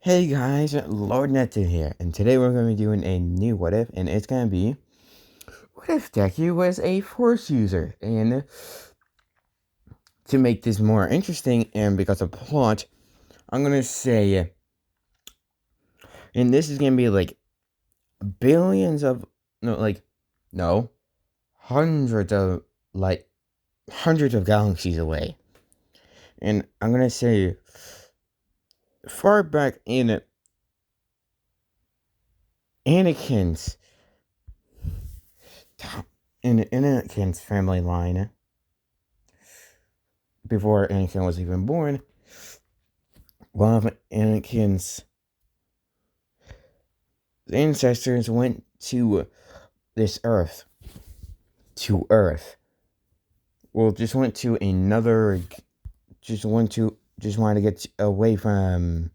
Hey guys, Lord Netson here, and today we're going to be doing a new what if, and it's going to be, what if Deku was a Force user? And to make this more interesting, and because of plot, I'm going to say, and this is going to be like billions of, no, hundreds of, hundreds of galaxies away. And I'm going to say, far back in Anakin's, in Anakin's family line, before Anakin was even born, one of Anakin's ancestors went to this Earth. To Earth. Well, just went to another. Just wanted to get away from.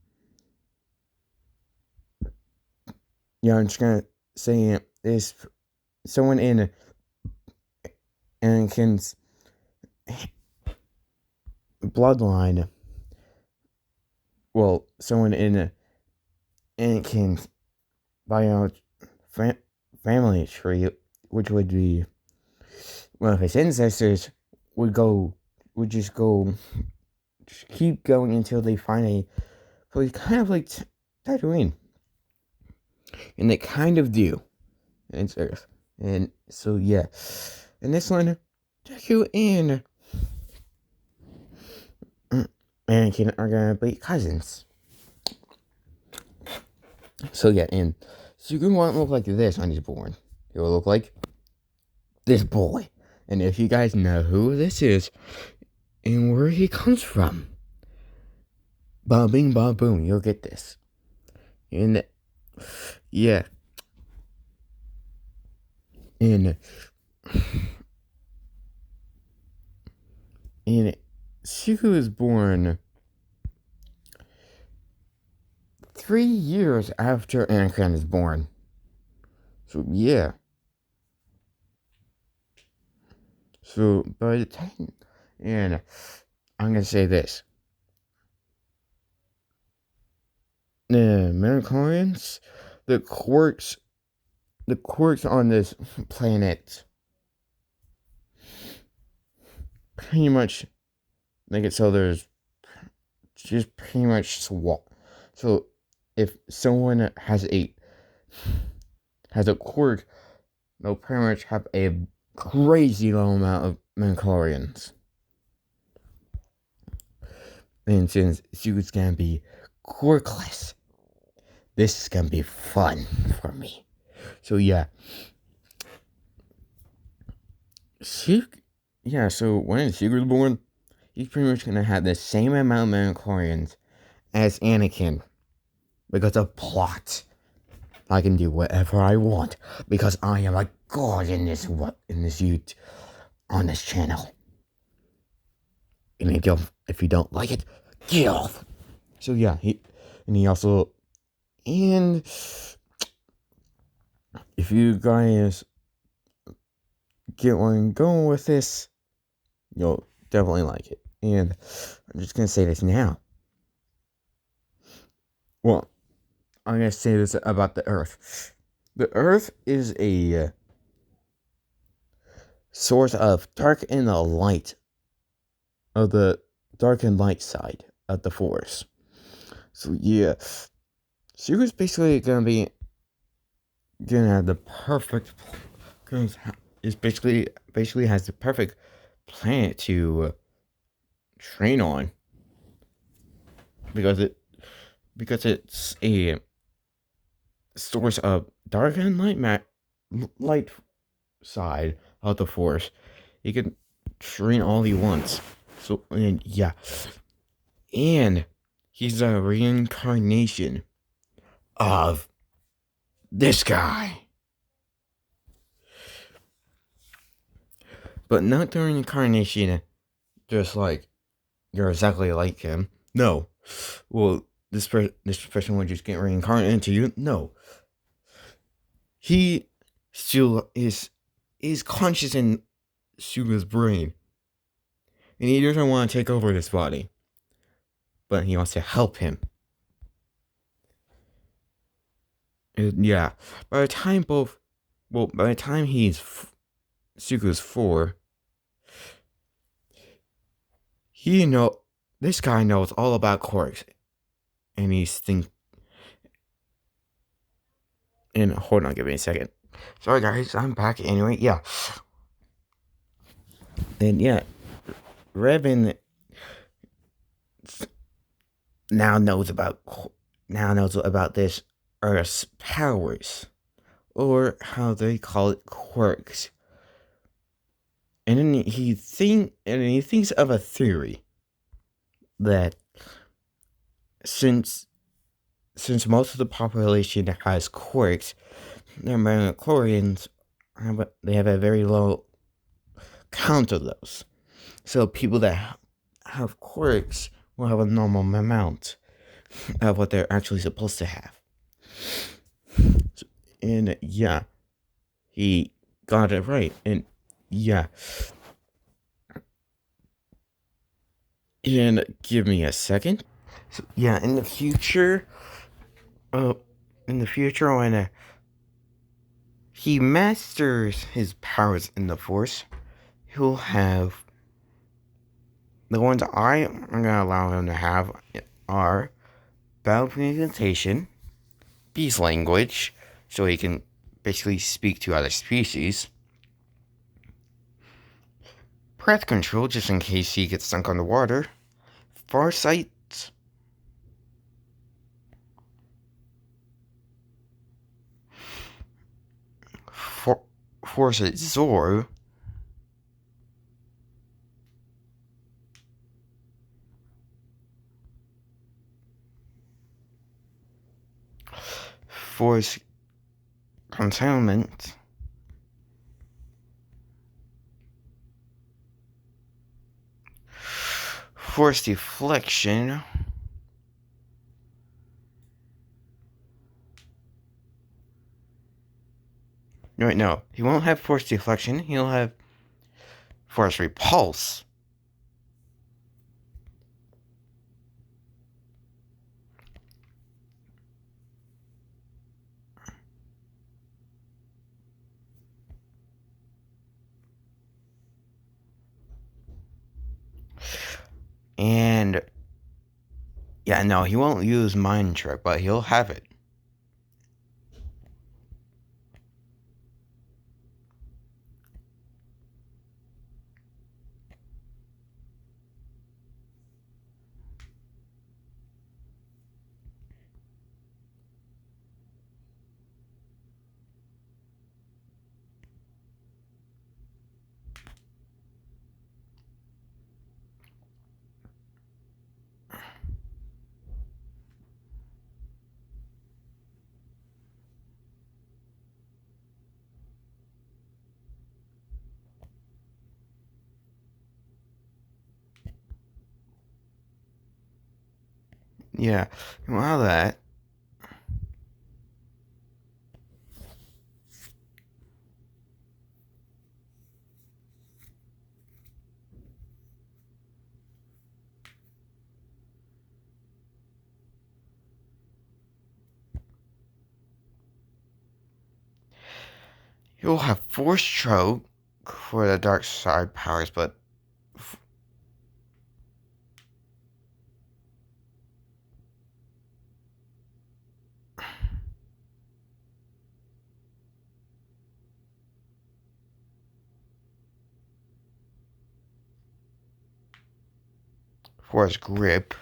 Yeah, I'm just gonna say this. Someone in Anakin's bloodline. Well, someone in Anakin's family tree, which would be one of his ancestors, would just keep going until they find a place kind of like Tatooine. And they kind of do. And it's Earth. And so, yeah. And this one, Deku and Anakin are gonna be cousins. So, yeah, and Izuku won't look like this when he's born. He will look like this boy. And if you guys know who this is and where he comes from, ba bing ba boom, you'll get this. And yeah. And Izuku was born 3 years after Anakin is born. So yeah. So by the time, and I'm gonna say this. The Midichlorians, the quirks on this planet pretty much make it so there's just pretty much swap. So if someone has a quirk, they'll pretty much have a crazy low amount of midichlorians. And since Zuko's gonna be quirkless, this is gonna be fun for me. So yeah. So when Izuku was born, he's pretty much gonna have the same amount of midichlorians as Anakin. Because of plot. I can do whatever I want. Because I am a god in this youth on this channel. And if you don't like it, get off. So yeah, and if you guys get where I'm going with this, you'll definitely like it. And I'm just gonna say this now. Well, I'm gonna say this about the Earth. The Earth is a source of dark and the light of the dark and light side of the Force. So yeah, Zuko's basically gonna have the perfect. Is basically has the perfect planet to train on because it's a source of dark and light side of the Force. He can train all he wants. So and yeah, and he's a reincarnation of this guy. But not the reincarnation, just like you're exactly like him. No. Well, this person would just get reincarnated into you. No. He still is conscious in Suga's brain. And he doesn't want to take over this body. But he wants to help him. Yeah, by the time by the time Suku's 4, he know this guy knows all about quirks, and he's think. And hold on, give me a second. Sorry guys, I'm back. Anyway, yeah, and yeah, Revan now knows about this Earth's powers, or how they call it, quirks. And then he thinks of a theory that since most of the population has quirks, their midichlorians they have a very low count of those. So people that have quirks will have a normal amount of what they're actually supposed to have. And yeah, he got it right. And yeah. And give me a second. So yeah, in the future, when he masters his powers in the Force, he'll have the ones I'm gonna allow him to have are battle communication, beast language, so he can basically speak to other species, breath control, just in case he gets sunk underwater, farsight, foresight Zor, force containment, force deflection, no, he won't have force deflection, he'll have force repulse. And yeah, no, he won't use mind trick, but he'll have it. Yeah, well, that. He'll have force choke for the dark side powers, but force grip.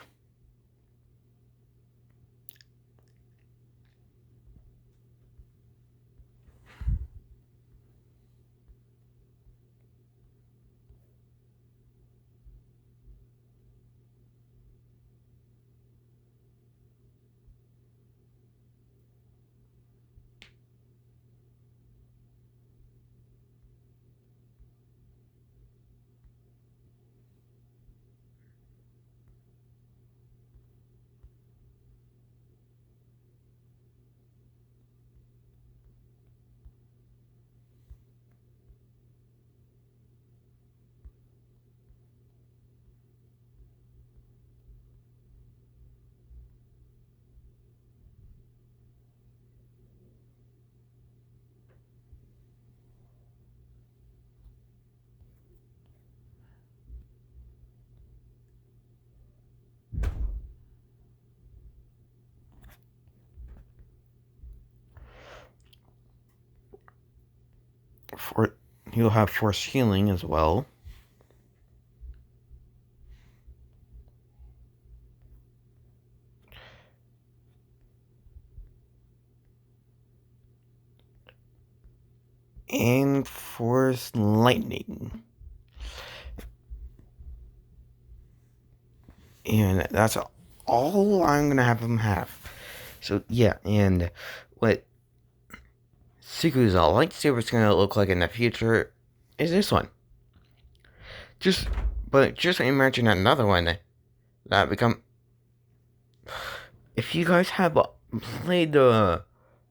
he'll have force healing as well. And force lightning. And that's all I'm gonna have him have. So yeah, and what Suku's lightsaber is gonna look like in the future is this one. Just imagine another one that become. If you guys have played the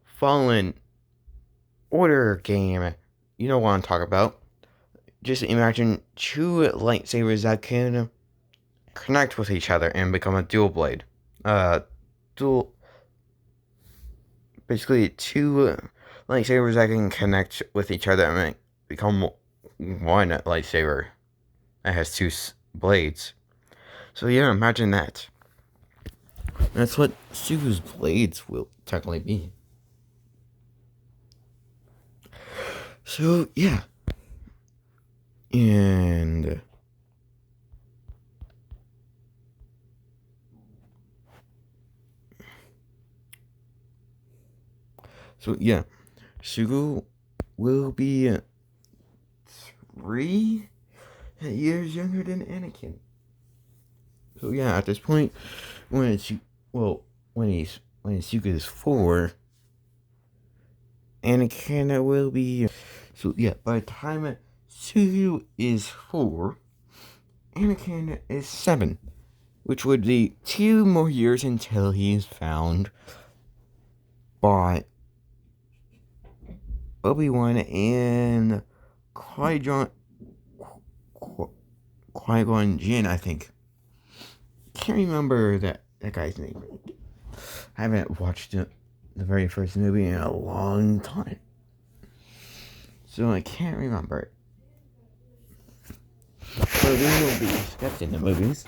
Fallen Order game, you know what I'm talking about. Just imagine two lightsabers that can connect with each other and become a dual blade. Dual. Basically, two lightsabers that can connect with each other and become one lightsaber that has two blades. So yeah, imagine that. That's what Suku's blades will technically be. So yeah. And so yeah, Suku will be 3 years younger than Anakin. So yeah, at this point, when Suku is 4, Anakin will be. So yeah, by the time Suku is 4, Anakin is 7, which would be 2 more years until he is found by Obi-Wan and Qui-Gon Jinn, I think. Can't remember that guy's name. I haven't watched the very first movie in a long time, so I can't remember it. So we will be discussing the movies.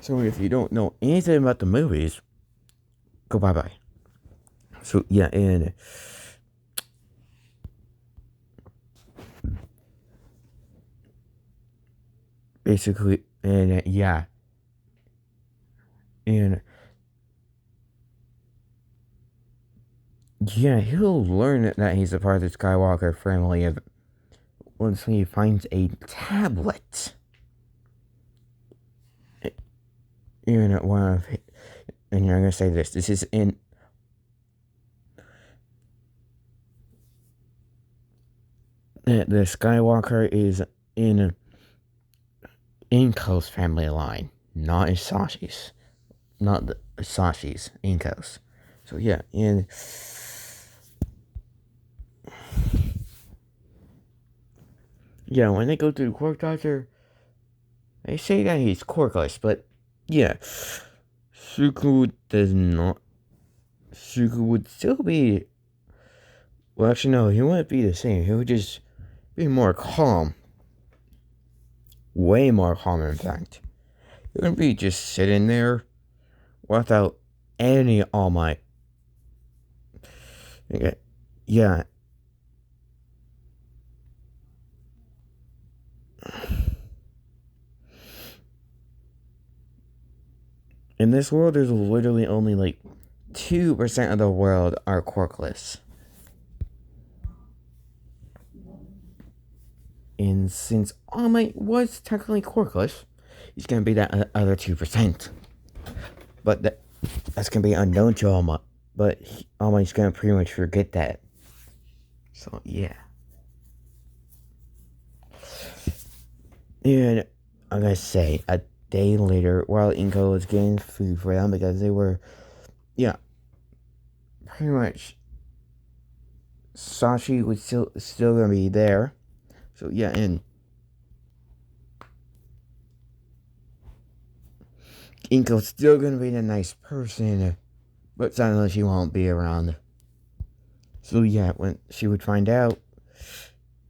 So if you don't know anything about the movies, go bye-bye. So yeah, and basically, and yeah, and yeah, he'll learn that he's a part of the Skywalker family once he finds a tablet. And one of, and you're gonna say this. This is in. The Skywalker is in Inko's family line, not Isashi's. Not the Isashi's, Inko's. So yeah, and yeah, when they go to the Quark Doctor, they say that he's quirkless, but yeah, Suku does not. Suku would still be. Well, actually, no, he wouldn't be the same. He would just be more calm. Way more calm, in fact. He wouldn't be just sitting there without any All Might. Okay. Yeah. In this world, there's literally only like 2% of the world are quirkless. And since All Might was technically quirkless, he's gonna be that other 2%. But that's gonna be unknown to All Might. But All Might's gonna pretty much forget that. So yeah. And I'm gonna say a day later, while Inko was getting food for them because they were, yeah, pretty much. Sashi was still gonna be there. So yeah, and Inko's still gonna be the nice person, but suddenly she won't be around. So yeah, when she would find out,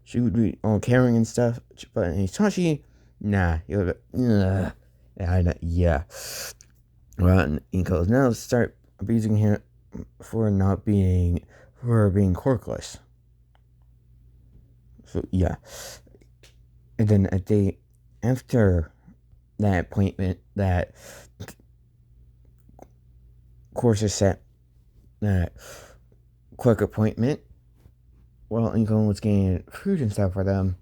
she would be all caring and stuff. But Sashi, nah, he would be, yeah. Well, and Inko's now start abusing him for being quirkless. So, yeah. And then a day after that appointment, that course is set, that quick appointment, while Lincoln was getting food and stuff for them,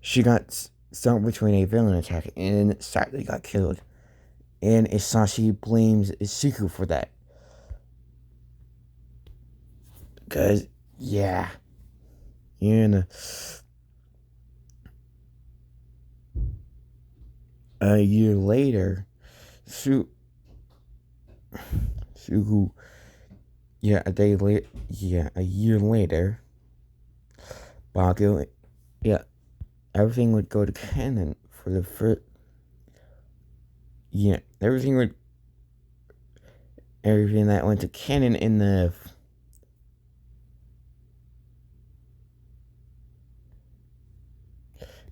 she got stuck between a villain attack and sadly got killed. And Isashi blames Izuku for that. Because, yeah. And a year later, Suku, a year later, Baku, everything would go to canon for the first, everything that went to canon in the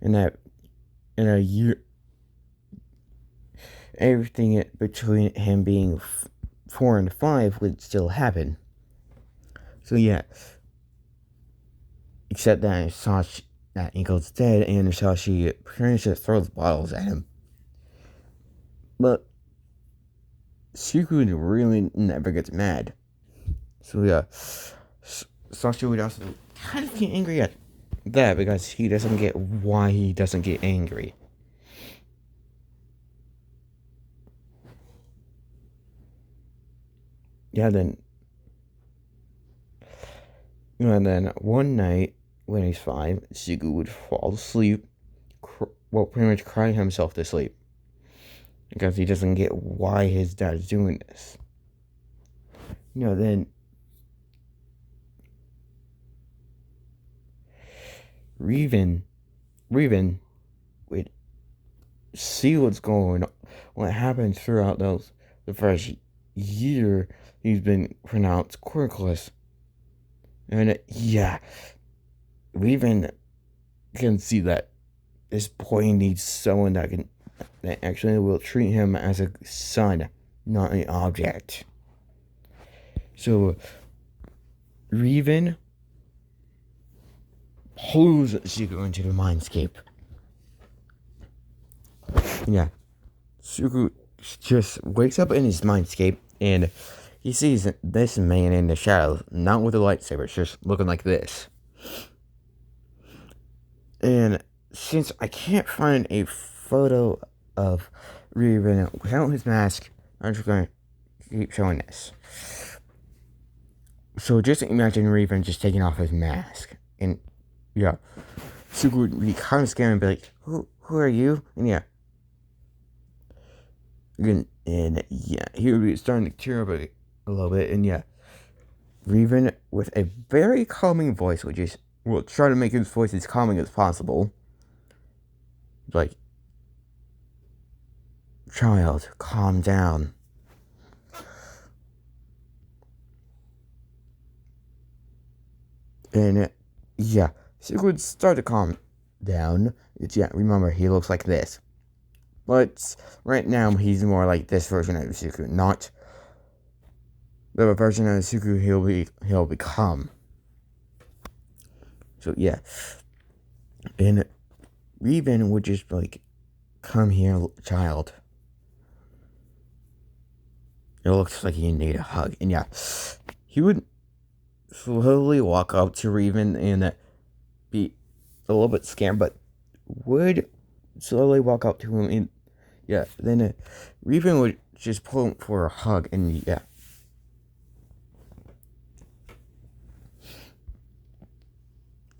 in a year, everything between him being 4 and 5 would still happen. So yeah, except that Sashi, that Inko's dead, and Sashi pretty much throws bottles at him. But Suku really never gets mad. So yeah, Sashi would also kind of get angry at that because he doesn't get why he doesn't get angry. Yeah, then one night when he's 5, Suku would fall asleep, pretty much crying himself to sleep. Because he doesn't get why his dad's doing this. Then Reven would see what happens throughout the first year he's been pronounced quirkless. And Reven can see that this boy needs someone that actually will treat him as a son, not an object. So Reven pulls Suku into the mindscape. Suku just wakes up in his mindscape and he sees this man in the shadows, not with a lightsaber, just looking like this. And since I can't find a photo of Reven without his mask, I'm just going to keep showing this. So just imagine Reven just taking off his mask. And Suku would be kind of scared and be like, who are you? And he would be starting to tear up a little bit. And Reven with a very calming voice, will try to make his voice as calming as possible. Like, child, calm down. And Suku would start to calm down. Remember, he looks like this. But right now, he's more like this version of Izuku, not the version of Izuku he'll become. So and Reven would just like, come here, child. It looks like you need a hug, and he would slowly walk up to Reven and be a little bit scared, but would slowly walk up to him and then Reven would just pull him for a hug, and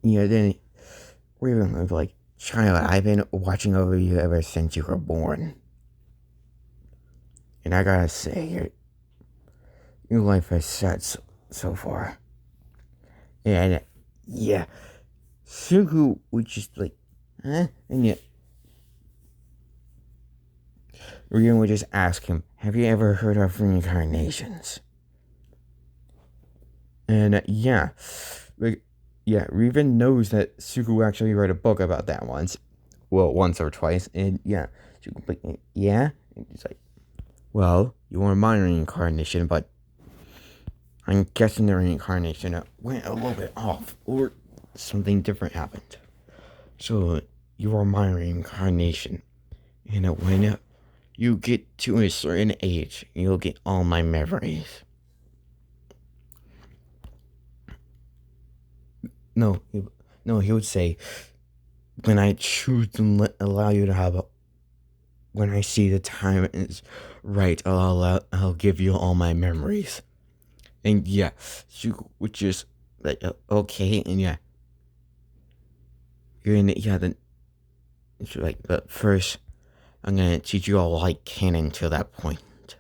then Reven would be like, child, I've been watching over you ever since you were born. And I gotta say, your life has set so far. And Suku would just like, huh? And Reven would just ask him, have you ever heard of reincarnations? And Reven knows that Suku actually wrote a book about that once or twice. And Suku's like, yeah? And he's like, well, you weren't my reincarnation, but I'm guessing the reincarnation went a little bit off, or something different happened. So you are my reincarnation, and when you get to a certain age, you'll get all my memories. No, he would say, when I choose to allow you to have when I see the time is right, I'll give you all my memories. And yeah, she would just like, okay, and yeah, you're in the, yeah, then she's like, but first, I'm gonna teach you all I can until that point.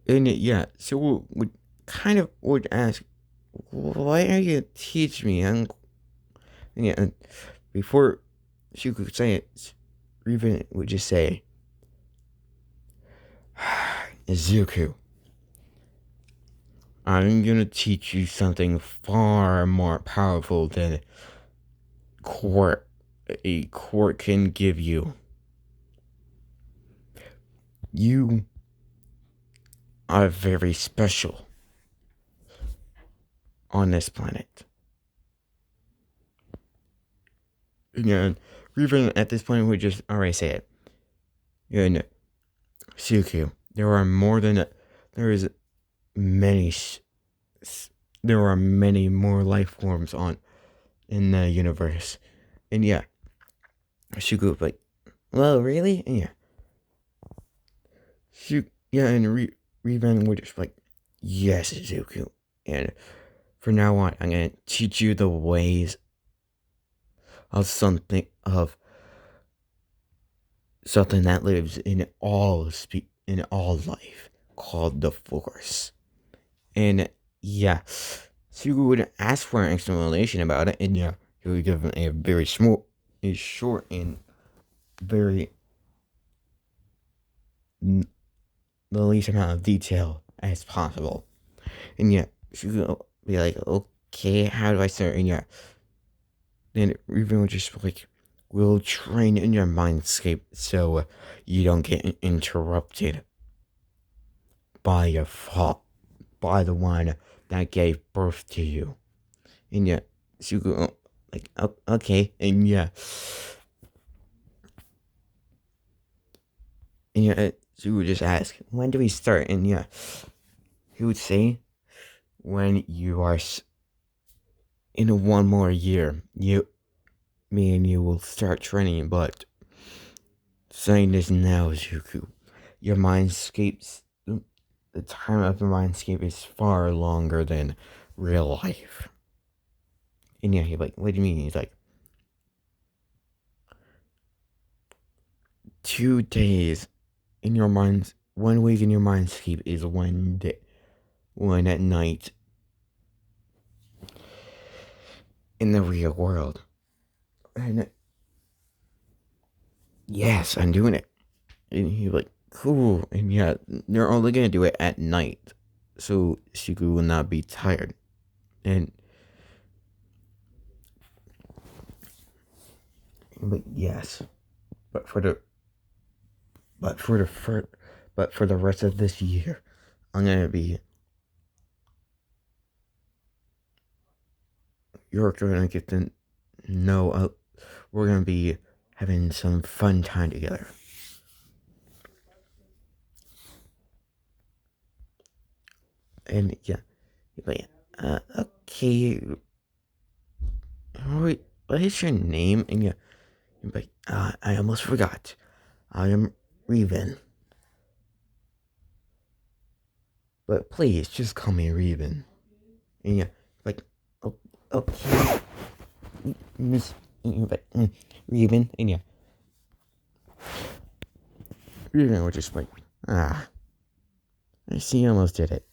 And yeah, so would kind of would ask, why are you teach me? And yeah, before she could say it, Riven would just say, Izuku, I'm gonna teach you something far more powerful than a court can give you. You are very special on this planet. And Riven at this point would just already say it. And Suku, there is many, there are many more life forms in the universe. And yeah, Suku would be like, well, really? And yeah, yeah, and Riven would just be like, yes, Izuku. And from now on, I'm gonna teach you the ways of something that lives in all life, called the Force. And yeah, Sugu would ask for an explanation about it, and yeah, he would give him a very short and very the least amount of detail as possible. And yeah, Sugu would be like, okay, how do I start? And yeah, then Ruben would just be like, we'll train in your mindscape so you don't get interrupted by your fault, by the one that gave birth to you. And yeah, Sugu, like, okay, and yeah, Sugu would just ask, when do we start? And yeah, he would say, when you are in one more year, me and you will start training, but saying this now, Zuku, your mindscapes, the time of your mindscape is far longer than real life. And yeah, he's like, what do you mean? He's like, 2 days in your mind, 1 week in your mindscape is 1 day, one at night in the real world. And yes, I'm doing it. And he's like, cool. And yeah, they're only gonna do it at night, so Shiku will not be tired. And but yes, but for the but for the first, but for the rest of this year, I'm gonna be. You're gonna get to know. We're gonna be having some fun time together. And yeah, but yeah, okay. What is your name? And yeah, but I almost forgot. I am Reven. But please, just call me Reven. And yeah, like, okay, Miss, but Reven. And yeah, Reven was just like, I see you almost did it.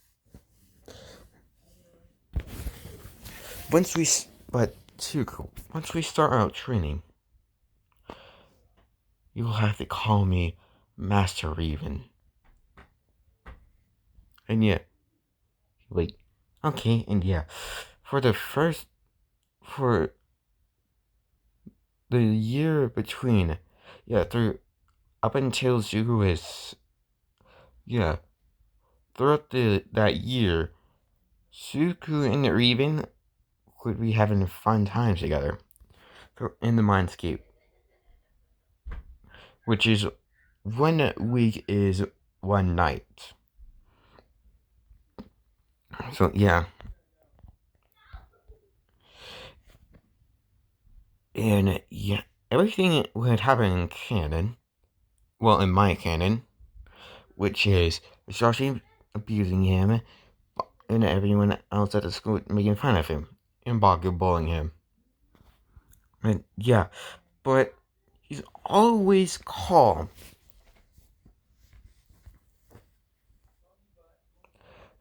Once we start out training, you'll have to call me Master Reven. And yeah, like, okay, and yeah, for the year between, yeah, through up until Zuko is, yeah, throughout that year, Suku and Riven would be having fun times together in the Mindscape, which is 1 week is 1 night. So yeah, and yeah, everything would happen in canon. Well, in my canon, which is Sashi abusing him, and everyone else at the school making fun of him, and Baku bullying him. And yeah, but he's always calm.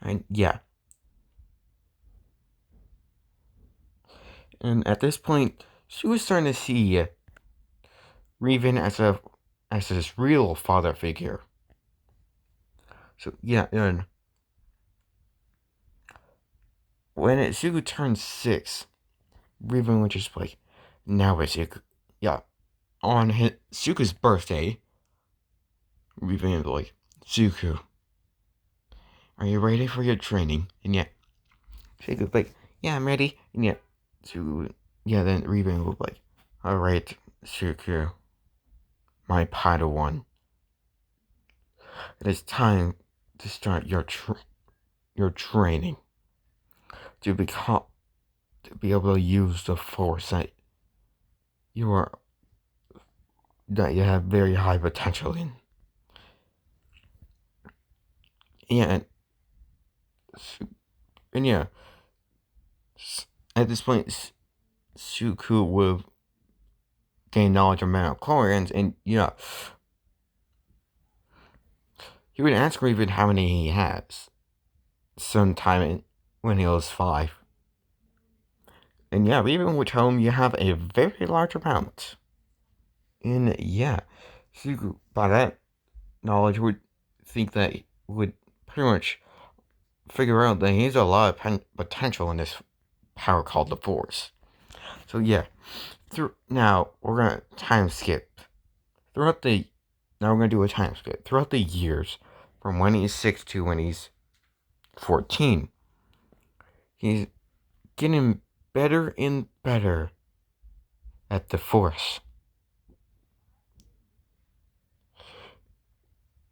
And yeah. And at this point, she was starting to see Raven as his real father figure. So yeah, and when Izuku turned 6, Raven was just like, now Izuku. Yeah. On Zuku's birthday, Raven was like, Zuku, are you ready for your training? And yeah, Zuku's like, yeah, I'm ready. And yeah, Zuku, yeah, then Raven was like, alright, Zuku, my Padawan. It is time to start your training to become to be able to use the force you are that you have very high potential in. And and yeah, at this point, Suku will gain knowledge of midichlorians, and yeah, he would ask Raven how many he has sometime when he was 5. And yeah, Raven would tell him you have a very large amount. And yeah, Suku, by that knowledge, would think that would pretty much figure out that he has a lot of potential in this power called the Force. So yeah, now we're gonna time skip throughout the. Now we're gonna do a time skip throughout the years from when he's 6 to when he's 14. He's getting better and better at the Force.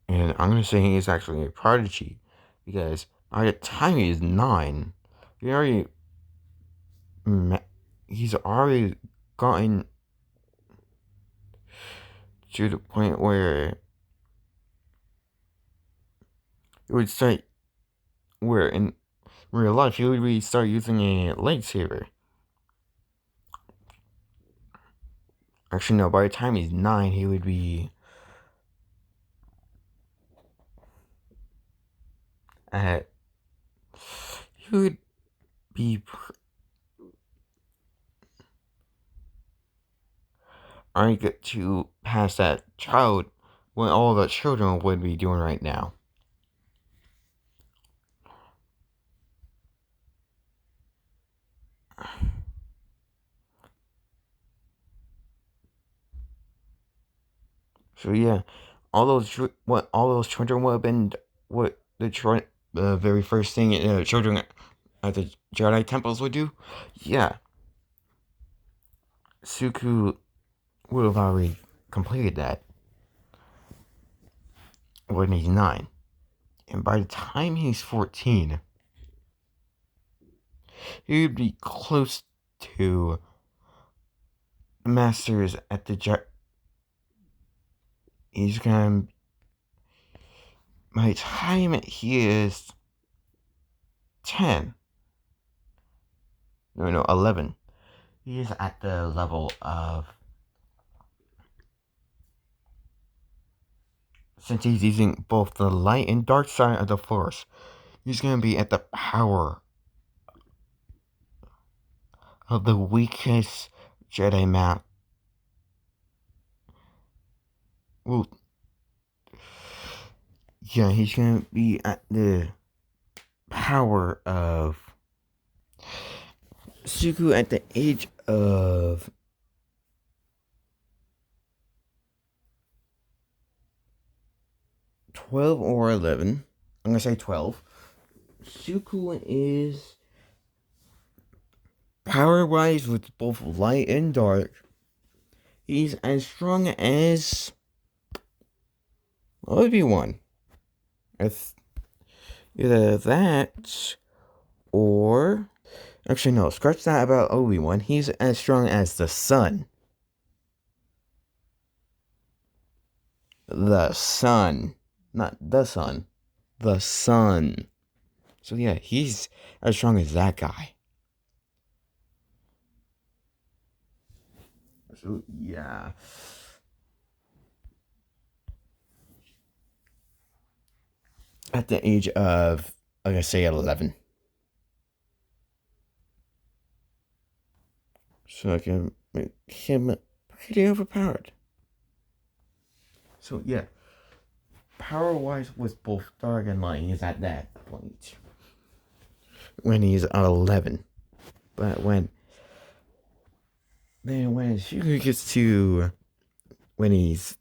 And I'm gonna say he's actually a prodigy because by the time he's 9, he already he's already gotten to the point where it would start where in real life he would really start using a lightsaber. Actually, no, by the time he's 9, he would be at he would be I get to pass that child what all the children would be doing right now. So yeah, all those children would have been what the very first thing children at the Jedi temples would do. Yeah, Suku would have already completed that when he's 9, and by the time he's 14, he would be close to masters at the he's gonna by the time he is 10, no 11, he is at the level of, since he's using both the light and dark side of the Force, he's gonna be at the power of the weakest Jedi map. Well, yeah, he's gonna be at the power of Suku at the age of 12 or 11. I'm gonna say 12. Izuku is power-wise with both light and dark. He's as strong as Obi-Wan. It's either that or actually no, scratch that about Obi-Wan. He's as strong as the sun. The sun. Not the sun. The sun. So yeah, he's as strong as that guy. So yeah. At the age of, like I say, 11. So I can make him pretty overpowered. So yeah. Power-wise with both dark and light, he's at that point. When he's 11. But when Izuku gets to when he's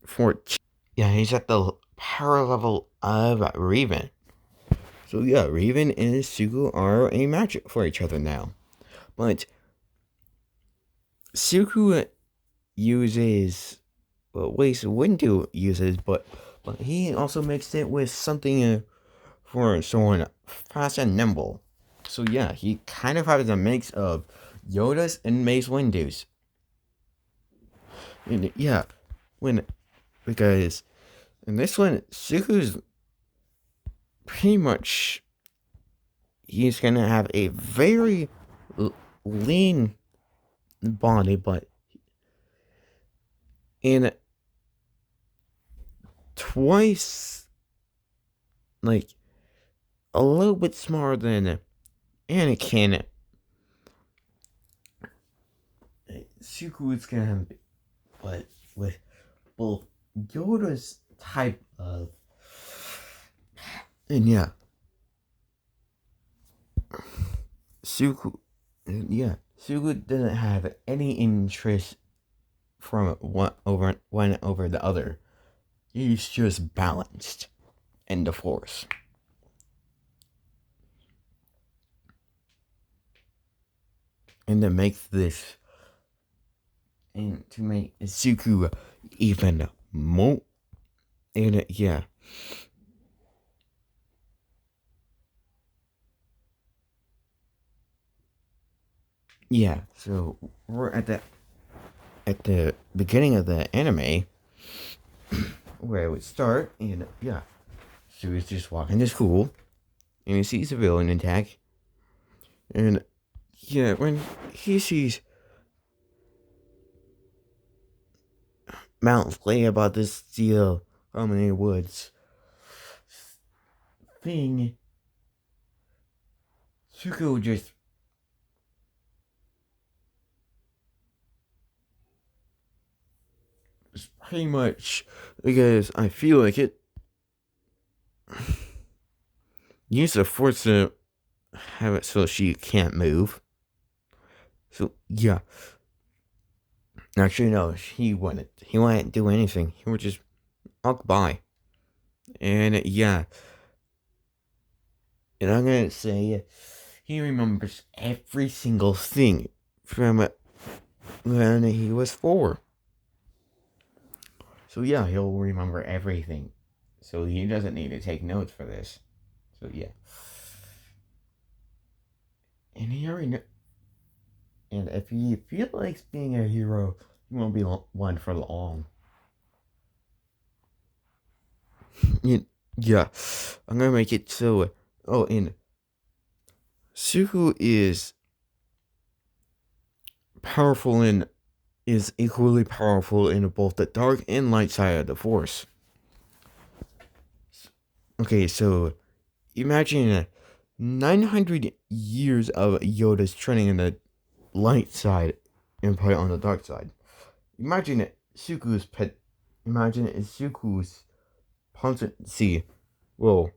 14, yeah, he's at the power level of Raven. So yeah, Raven and Izuku are a match for each other now. But Izuku uses, well, ways Windu uses, but he also mixed it with something for someone fast and nimble. So yeah, he kind of has a mix of Yoda's and Mace Windu's. And yeah, because in this one, Suku's pretty much, he's gonna have a very lean body, but in twice, like, a little bit smaller than Anakin. Suku is gonna have, but with both Yoda's type of, and yeah, Suku doesn't have any interest from one over the other. He's just balanced in the Force. And to make Izuku even more, and yeah. Yeah, so we're at the beginning of the anime where it would start, and yeah, so he's just walking to school, and he sees a villain attack, and yeah, when he sees Mount Flay about this steel Harmony Woods thing, Zuko just pretty much, because I feel like it, use the Force to have it so she can't move. So yeah, actually no, he wouldn't do anything. He would just walk by, and yeah, and I'm gonna say he remembers every single thing from when he was 4. So yeah, he'll remember everything. So he doesn't need to take notes for this. So yeah. And he already and if he feels like being a hero, he won't be one for long. Yeah, I'm gonna make it so. Oh, and Suku is powerful and is equally powerful in both the dark and light side of the Force. Okay, so imagine 900 years of Yoda's training in the light side and put it on the dark side. Imagine Suku's potency. Well,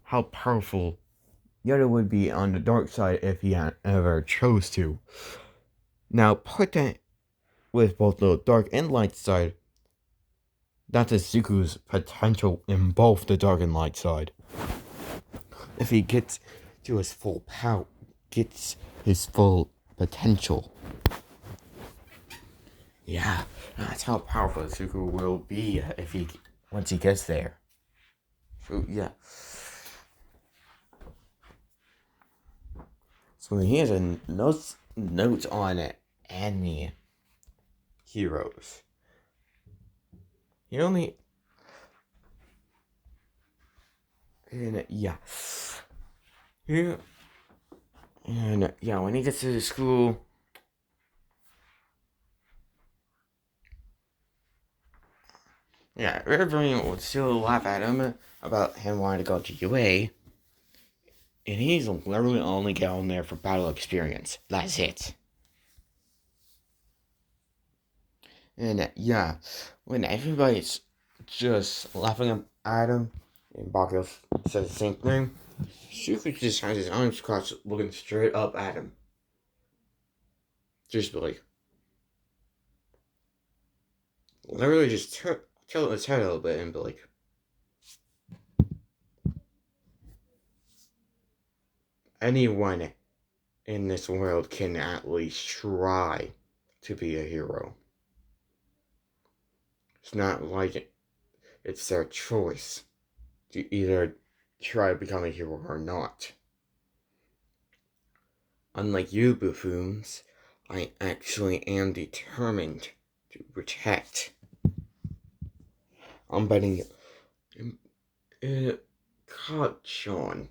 how powerful Yoda would be on the dark side if he ever chose to. Now put that with both the dark and light side. That's Izuku's potential in both the dark and light side. if he gets to his full power, gets his full potential. Yeah, that's how powerful Izuku will be if he once he gets there. So yeah. So he has a note on anime heroes. He only and yeah. Yeah. And yeah, when he gets to the school, yeah, everyone would still laugh at him about him wanting to go to UA. And he's literally only going there for battle experience. That's it. And yeah, when everybody's just laughing at him, and Bakio says the same thing, Shuko just has his arms crossed looking straight up at him. Just like, literally just tilt his head a little bit and be like, anyone in this world can at least try to be a hero. It's not like it's their choice to either try to become a hero or not. Unlike you buffoons, I actually am determined to protect. I'm betting Kachan.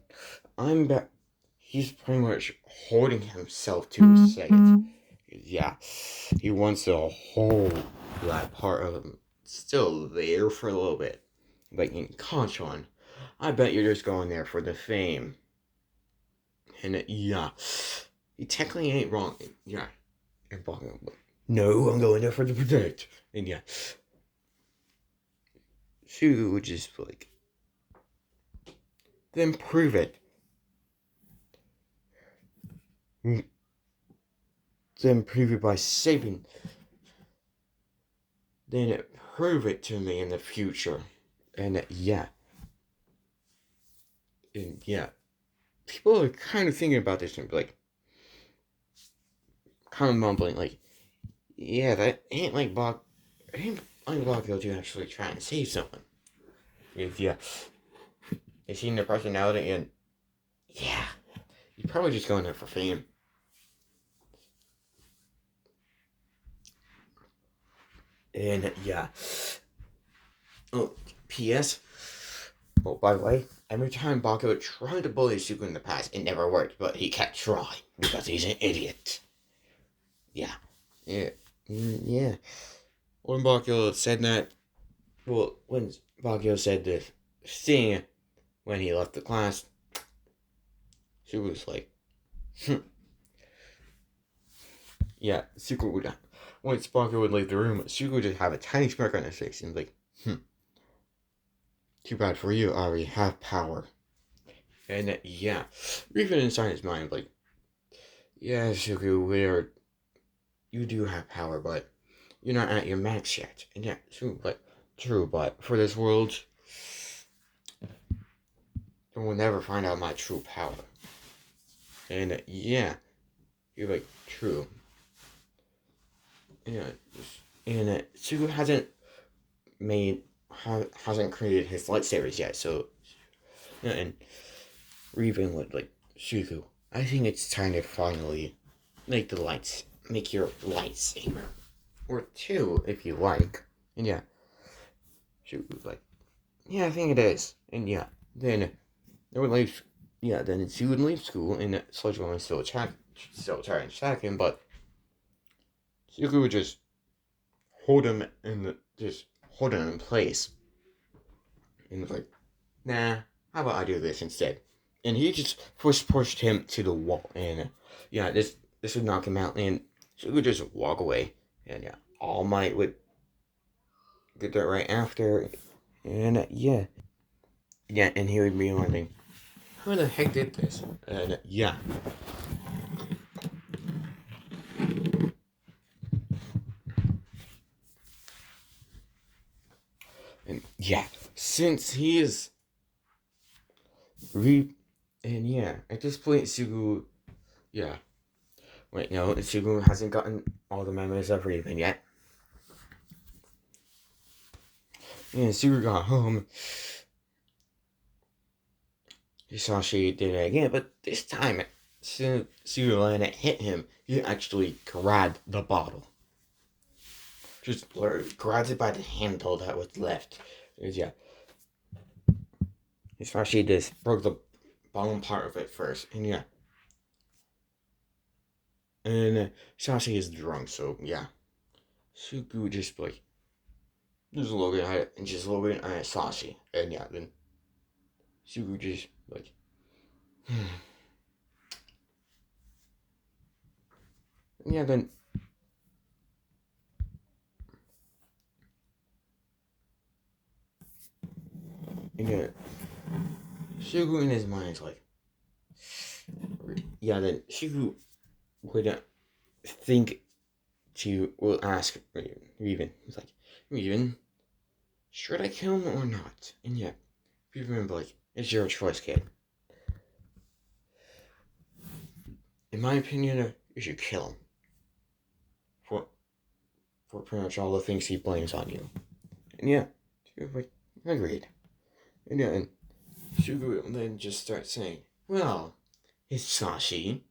I'm bet he's pretty much holding himself to say it. Yeah, he wants to hold that part of him still there for a little bit. But in Kachan, I bet you're just going there for the fame. And yeah, he technically ain't wrong. Yeah, and no, I'm going there for the protect. And yeah, Shugo would just like, then prove it. Then prove it by saving. Then prove it to me in the future. And yeah. And yeah. People are kind of thinking about this and be like, kind of mumbling, like, yeah, that ain't like Bakio to actually try and save someone. Yeah. They seen their personality and yeah. You're probably just going there for fame. And yeah. Oh, P.S. Oh, by the way, every time Bakio tried to bully Izuku in the past, it never worked, but he kept trying because he's an idiot. Yeah. Yeah. Yeah. When Bakio said that, well, when Bakio said this thing when he left the class, she was like, yeah, Izuku would, once Bakio would leave the room, Izuku would just have a tiny smirk on his face and be like, too bad for you, I already have power. And yeah, even inside his mind, like, yeah, Izuku, you do have power, but you're not at your max yet. And yeah, true, but for this world, you will never find out my true power. And yeah, you're like, true. Yeah, and Izuku hasn't created his lightsabers yet, so yeah, and Revan would like, Izuku, I think it's time to finally make your lightsaber. Or two, if you like. And yeah, Izuku was like, yeah, I think it is. And yeah, then they would leave. Yeah, then she would leave school, and Sludge would still try and attack him, but Izuku would just hold him in place, and was like, nah, how about I do this instead? And he just pushed him to the wall, and yeah, this would knock him out, and Izuku would just walk away, and yeah, All Might would get that right after, and yeah, and he would be wondering, who the heck did this? And yeah. And yeah, since he is And yeah, at this point, Izuku, yeah. Wait, no, Izuku hasn't gotten all the memories of Raven yet. And Izuku got home. Hisashi did it again, but this time, since Suyu hit him, he actually grabbed the bottle. Just grabs it by the handle that was left. Yeah. Hisashi just broke the bottom part of it first, and yeah. And Hisashi is drunk, so yeah. Suku just looking at it and just looking at Hisashi, and yeah, then Suku just yeah, then yeah, Suku in his mind is yeah, then Suku would think will ask Reven. He's like, Reven, should I kill him or not? And yeah, Reven will be it's your choice, kid. In my opinion, you should kill him. For pretty much all the things he blames on you. And yeah, agreed. And yeah, and Sugu then just starts saying, well, Hisashi,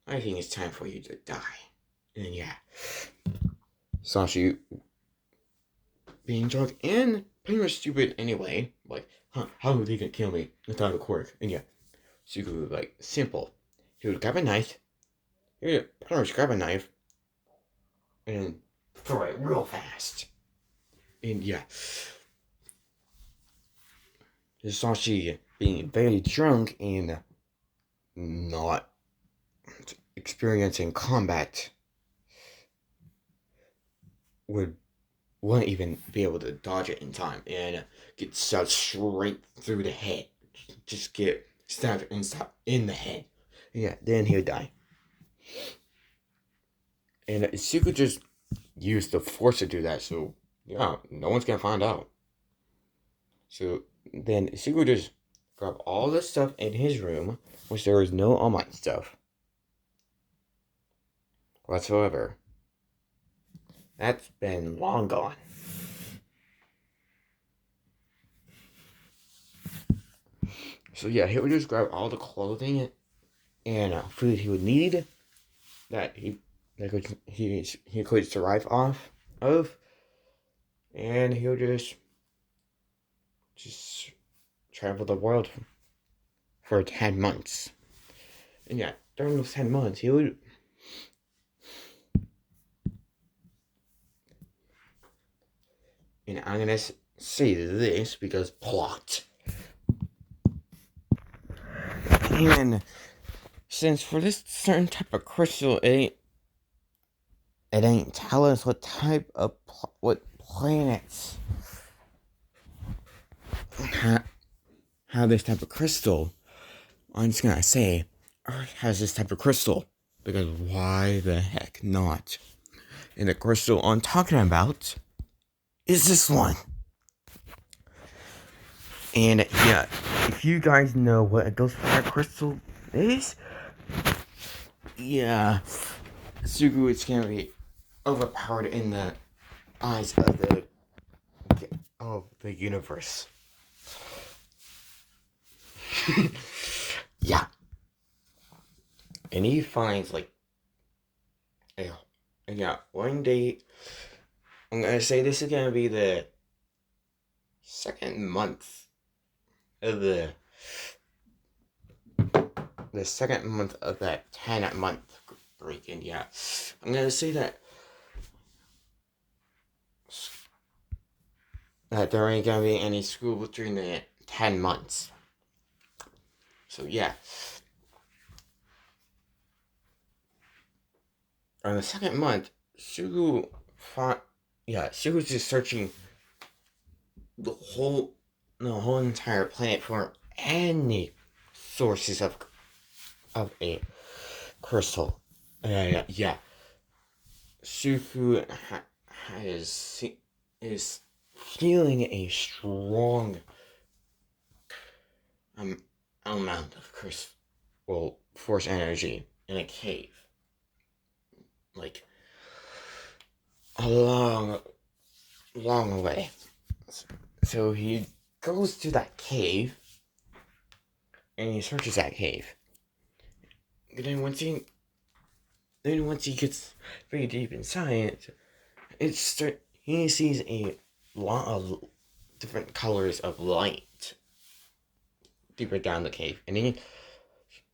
I think it's time for you to die. And yeah, Sashi being drunk and pretty much stupid anyway, how would he gonna kill me without a quirk? And yeah, Sugu would simple. He would grab a knife, he would pretty much grab a knife, and throw it real fast. And yeah, Hisashi being very drunk and not experiencing combat wouldn't even be able to dodge it in time and get stabbed straight through the head. Just get stabbed in the head. Yeah, then he would die. And Izuku just used the force to do that, so yeah, no one's gonna find out. So then Izuku just grabbed all the stuff in his room, which there was no All Might stuff whatsoever. That's been long gone. So yeah, he would just grab all the clothing and food he would need that he could survive off of, and he would just travel the world for 10 months. And yeah, during those 10 months, he would. And I'm gonna say this because plot. And since for this certain type of crystal, it ain't tell us what type of what planets have this type of crystal. I'm just gonna say Earth has this type of crystal because why the heck not? And the crystal I'm talking about is this one. And yeah, if you guys know what a ghost fire crystal is, yeah, Sugu is gonna be overpowered in the eyes of the universe. Yeah, and he finds yeah, one day I'm gonna say this is gonna be the second month of the second month of that 10-month break, and yeah, I'm gonna say that there ain't gonna be any school during the 10 months. So yeah, on the second month, Sugu's just searching the whole entire planet for any sources of a crystal. Yeah. Suku is feeling a strong amount of force energy in a cave. Like, a long way. So he goes to that cave, and he searches that cave. And then once he gets very deep inside, he sees a lot of different colors of light deeper down the cave, and he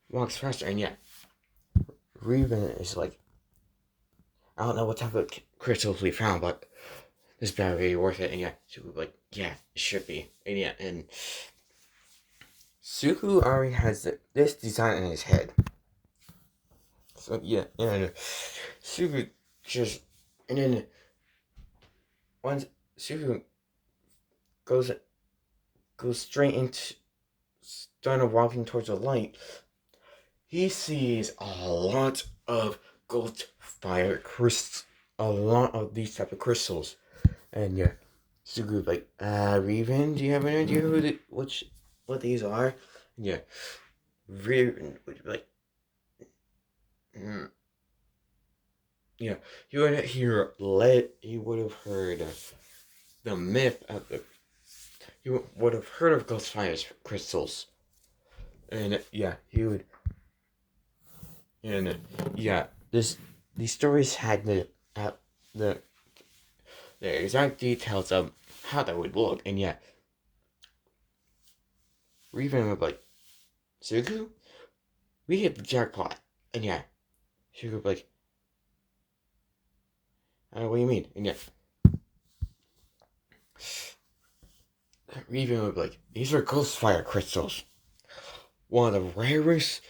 walks faster. And yeah, Reuben is like, I don't know what type of crystals we found, but this better be worth it. And yeah, Suku like, yeah, it should be. And yeah, and Suku already has this design in his head. So yeah, and Suku just, and then once Suku goes straight into, started walking towards the light, he sees a lot of gold fire crystals, a lot of these type of crystals. And yeah, Sugu like, Reven, do you have an idea what these are? And yeah, Reven would be like, yeah, he would have heard the myth of he would have heard of ghost fire crystals. And yeah, he would, and yeah, these stories had the exact details of how that would look. And yeah, Reven would be like, Sugu, we hit the jackpot. And yeah, Sugu would be like, what do you mean? And yeah, Reven would be like, these are ghost fire crystals. One of the rarest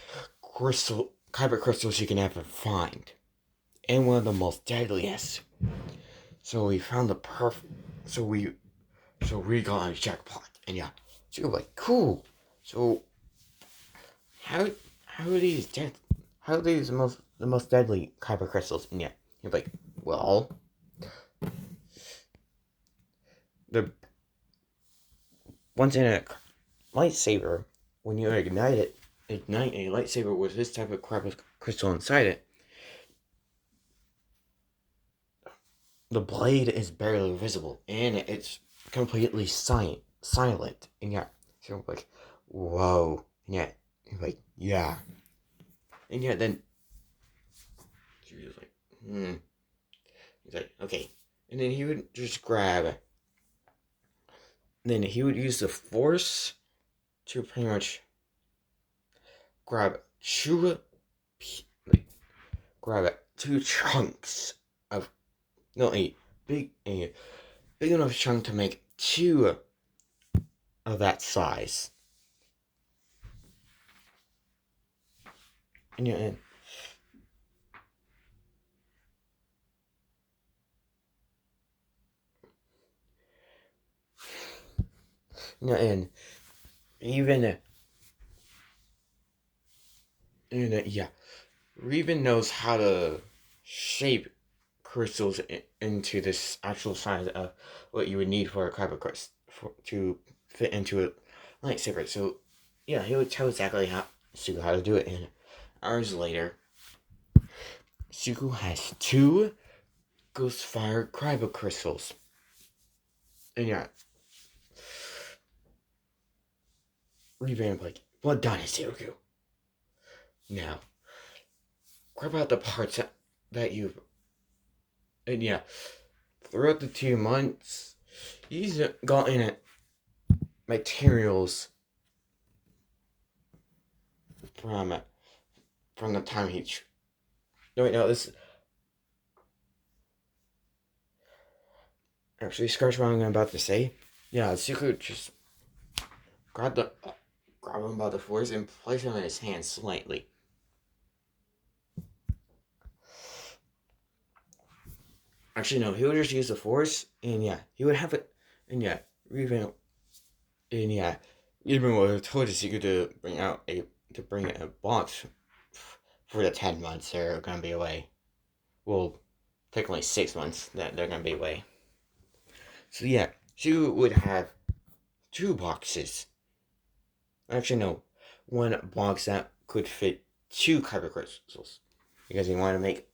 kyber crystals you can ever find. And one of the most deadliest. So we found the perfect, so we got a jackpot. And yeah, Sugu would be like, cool. So how are these the most deadly kyber crystals? And yeah, you're like, well, the once in a lightsaber, when you ignite a lightsaber with this type of kyber crystal inside it, the blade is barely visible and it's completely silent. And yeah, so you're like, whoa. And yeah, you're like, yeah. And yeah, then she was like, He's like, okay. And then he would just grab. Then he would use the force to pretty much grab two chunks of, no, a big enough chunk to make two of that size. And yeah, and even yeah, Reven knows how to shape crystals into this actual size of what you would need for a kyber crystal to fit into a lightsaber. So yeah, he would tell exactly how to do it. And hours later, Suku has two ghost fire kyber crystals. And yeah, Revan like, well done, Izuku. Now, grab out the parts that you've, and yeah, throughout the 2 months, he's gotten materials from the time he. No, wait, no, this. Actually, scratch what I'm about to say. Yeah, Izuku just grab him by the force and place him in his hand slightly. Actually, no, he would just use the force, and yeah, he would have it, and yeah, Revan, and yeah, even would have told Izuku to bring a box for the 10 months they're gonna be away. Well, technically 6 months that they're gonna be away. So yeah, she would have 2 boxes. Actually, no, one box that could fit 2 kyber crystals because he wanted to make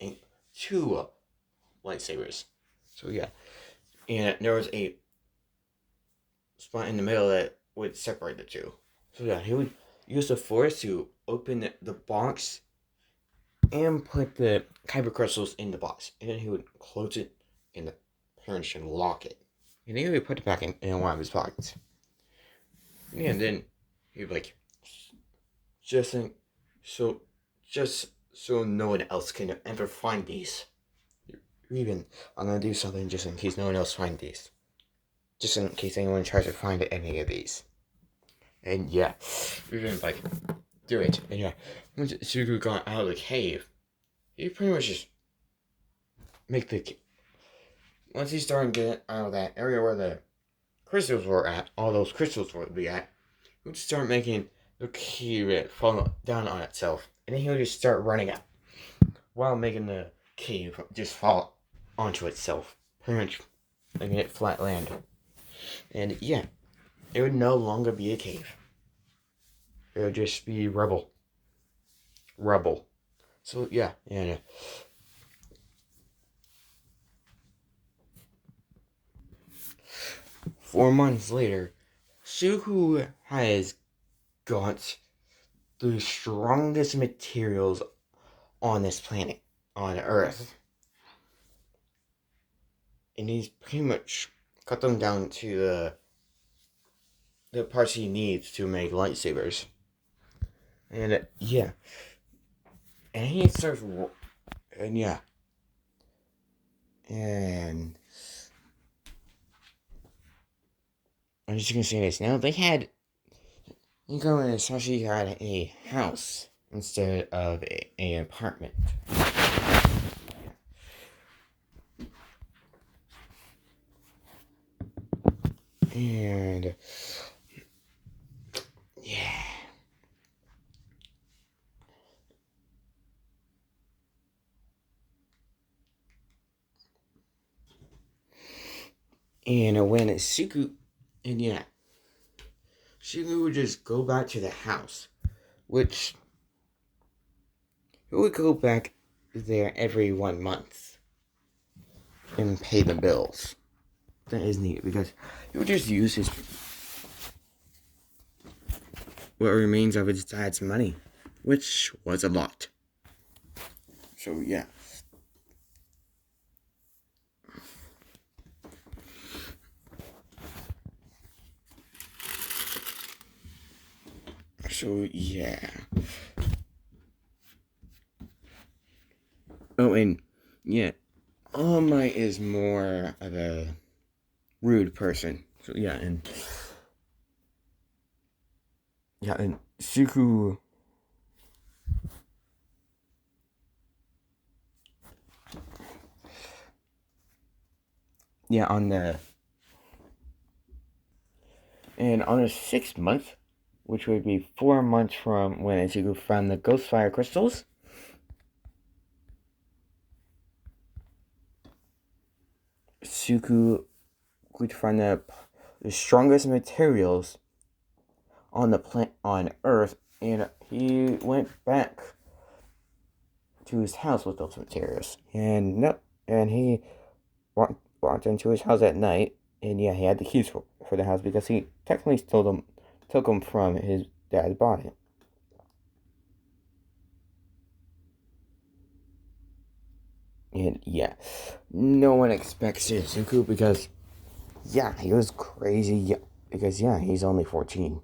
2 lightsabers. So yeah, and there was a spot in the middle that would separate the two. So yeah, he would use the force to open the box and put the kyber crystals in the box, and then he would close it, and the parents should lock it. And then he would put it back in one of his pockets. Yeah, and then he'd be like, just so, just so no one else can ever find these. Even I'm gonna do something just in case no one else finds these. Just in case anyone tries to find any of these. And yeah, we even like do it. And yeah, once Izuku got out of the cave, he pretty much just make the. Once he started getting out of that area where the crystals were at, all those crystals would be at, he would start making the cave fall down on itself, and then he would just start running out while making the cave just fall onto itself, pretty much making it flat land. And yeah, it would no longer be a cave. It would just be rubble. So yeah. 4 months later, Izuku has got the strongest materials on this planet, on Earth. And he's pretty much cut them down to the parts he needs to make lightsabers. And yeah. And he starts. And yeah. And I'm just gonna say this now. Nico and Sashi had a house instead of an apartment. And yeah. And when Izuku, and yeah, Izuku would just go back to the house, which he would go back there every 1 month and pay the bills. That is neat because he would just use his what remains of his dad's money, which was a lot. So yeah. So yeah. Oh, and yeah, All Might is more of a rude person. So yeah, and Suku. Yeah, on the on 6th month, which would be 4 months from when Izuku found the ghost fire crystals. Suku could find the strongest materials on the planet on Earth, and he went back to his house with those materials. And he walked into his house at night, and yeah, he had the keys for the house because he technically took them from his dad's body. And yeah, no one expects Izuku because yeah, he was crazy because yeah, he's only 14.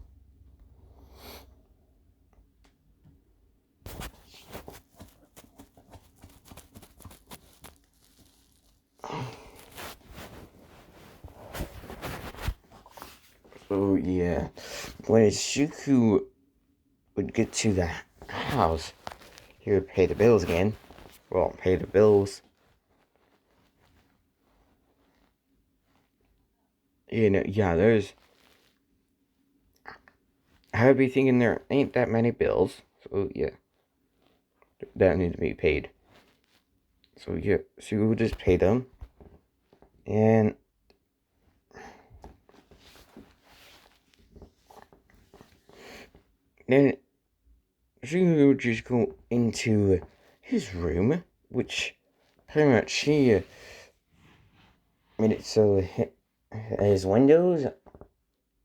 Oh yeah, when Izuku would get to the house, he would pay the bills again. Well, pay the bills. Yeah, I would be thinking there ain't that many bills. So yeah, that need to be paid. So yeah, so we would just pay them. And then she would just go into his room, which pretty much she made it so his windows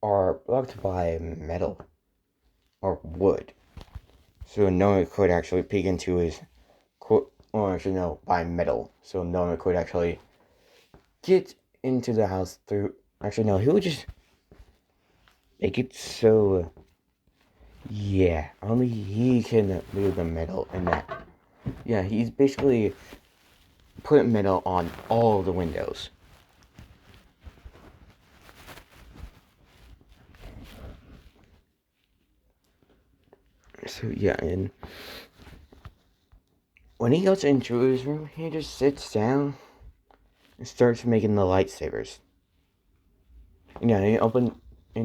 are blocked by metal or wood, so no one could actually peek into his or actually no, by metal, so no one could actually get into the house through. Actually, no, he would just make it so. Yeah, only he can move the metal and that. Yeah, he's basically put metal on all the windows. So yeah, and when he goes into his room, he just sits down and starts making the lightsabers. Yeah, and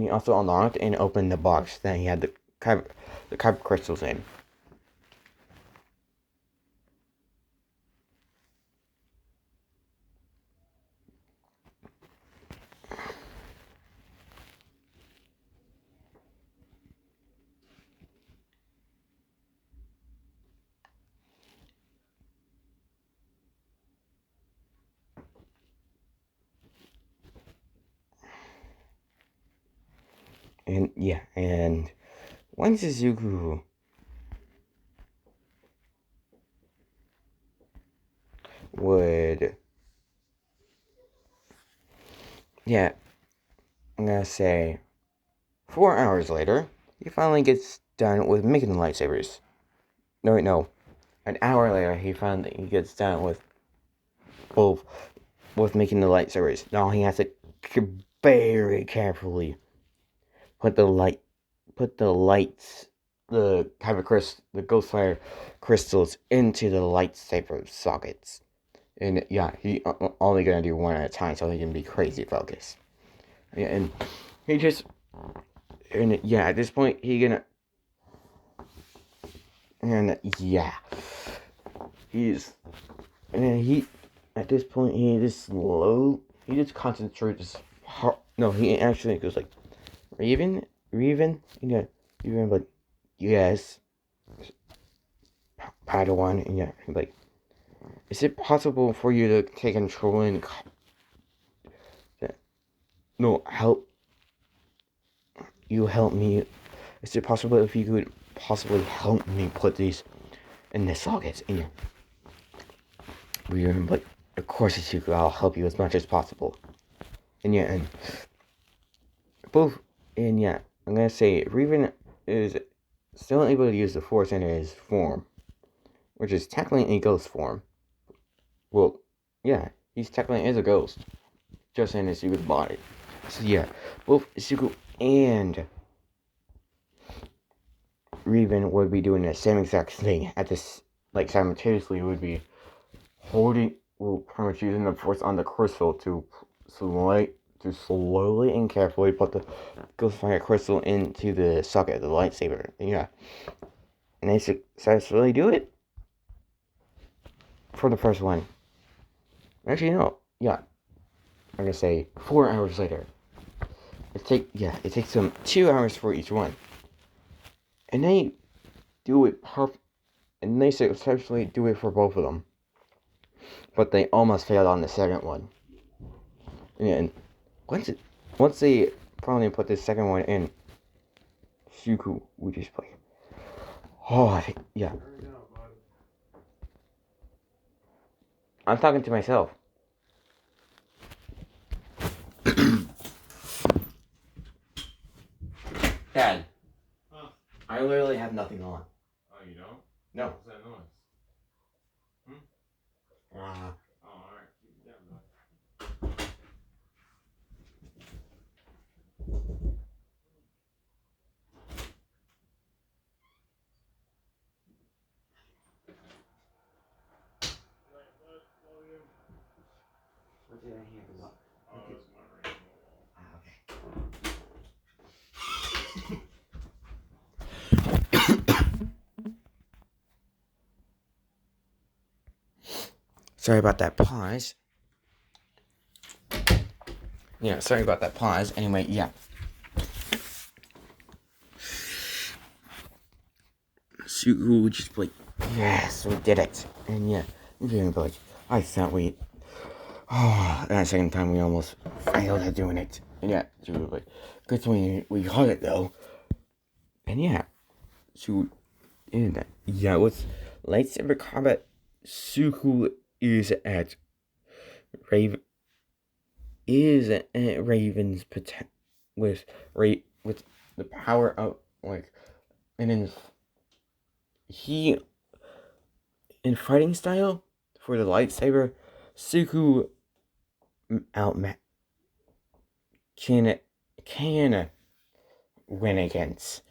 he also unlocked and opened the box that he had the kyber crystals in. And yeah, and once Izuku would, yeah, I'm gonna say 4 hours later, he finally gets done with making the lightsabers. No, wait, no. An hour later, he gets done both with making the lightsabers. Now he has to very carefully put the lights, the the ghostfire crystals into the lightsaber sockets. And yeah, he only gonna do one at a time so he can be crazy focused. Yeah, and he just, and yeah, at this point he gonna, and yeah, he's, and then he, at this point he just concentrates hard. No, he actually goes like, Raven, you know, Raven like, yes, Padawan, and yeah, like, is it possible for you to take control and no help? You help me. Is it possible if you could possibly help me put these in the sockets? And yeah, we were like, of course, Izuku, I'll help you as much as possible. And yeah, and both, and yeah, I'm gonna say Raven is still able to use the Force in his form, which is technically a ghost form. Well, yeah, he's technically is a ghost, just in Izuku's body. So yeah, both Izuku and Raven would be doing the same exact thing at this, like simultaneously would be will pretty much using the force on the crystal to slowly and carefully put the ghostfire crystal into the socket of the lightsaber. And yeah, and they successfully do it for the first one. Actually, no, yeah, I'm gonna say 4 hours later. It takes them 2 hours for each one, and they do it and they successfully do it for both of them. But they almost failed on the second one. And once they finally put the second one in, Izuku would just play. Oh, yeah. I'm talking to myself. Dad. Huh? I literally have nothing on. Oh, you don't? No. What's that noise? Oh, alright. Keep that noise. What did I hear? What? Oh, it's my ring on the wall. Sorry about that pause. Yeah, sorry about that pause. Anyway, yeah. Suku would just be like, yes, we did it. And yeah, Riven would be like, I thought we. Oh, that second time we almost failed at doing it. And yeah, Suku would be like, good thing we caught it though. And yeah, Suku did that. Yeah, with lightsaber combat, Suku is at Raven. Is at Raven's with with the power of like, and then he in fighting style for the lightsaber, Suku out can win against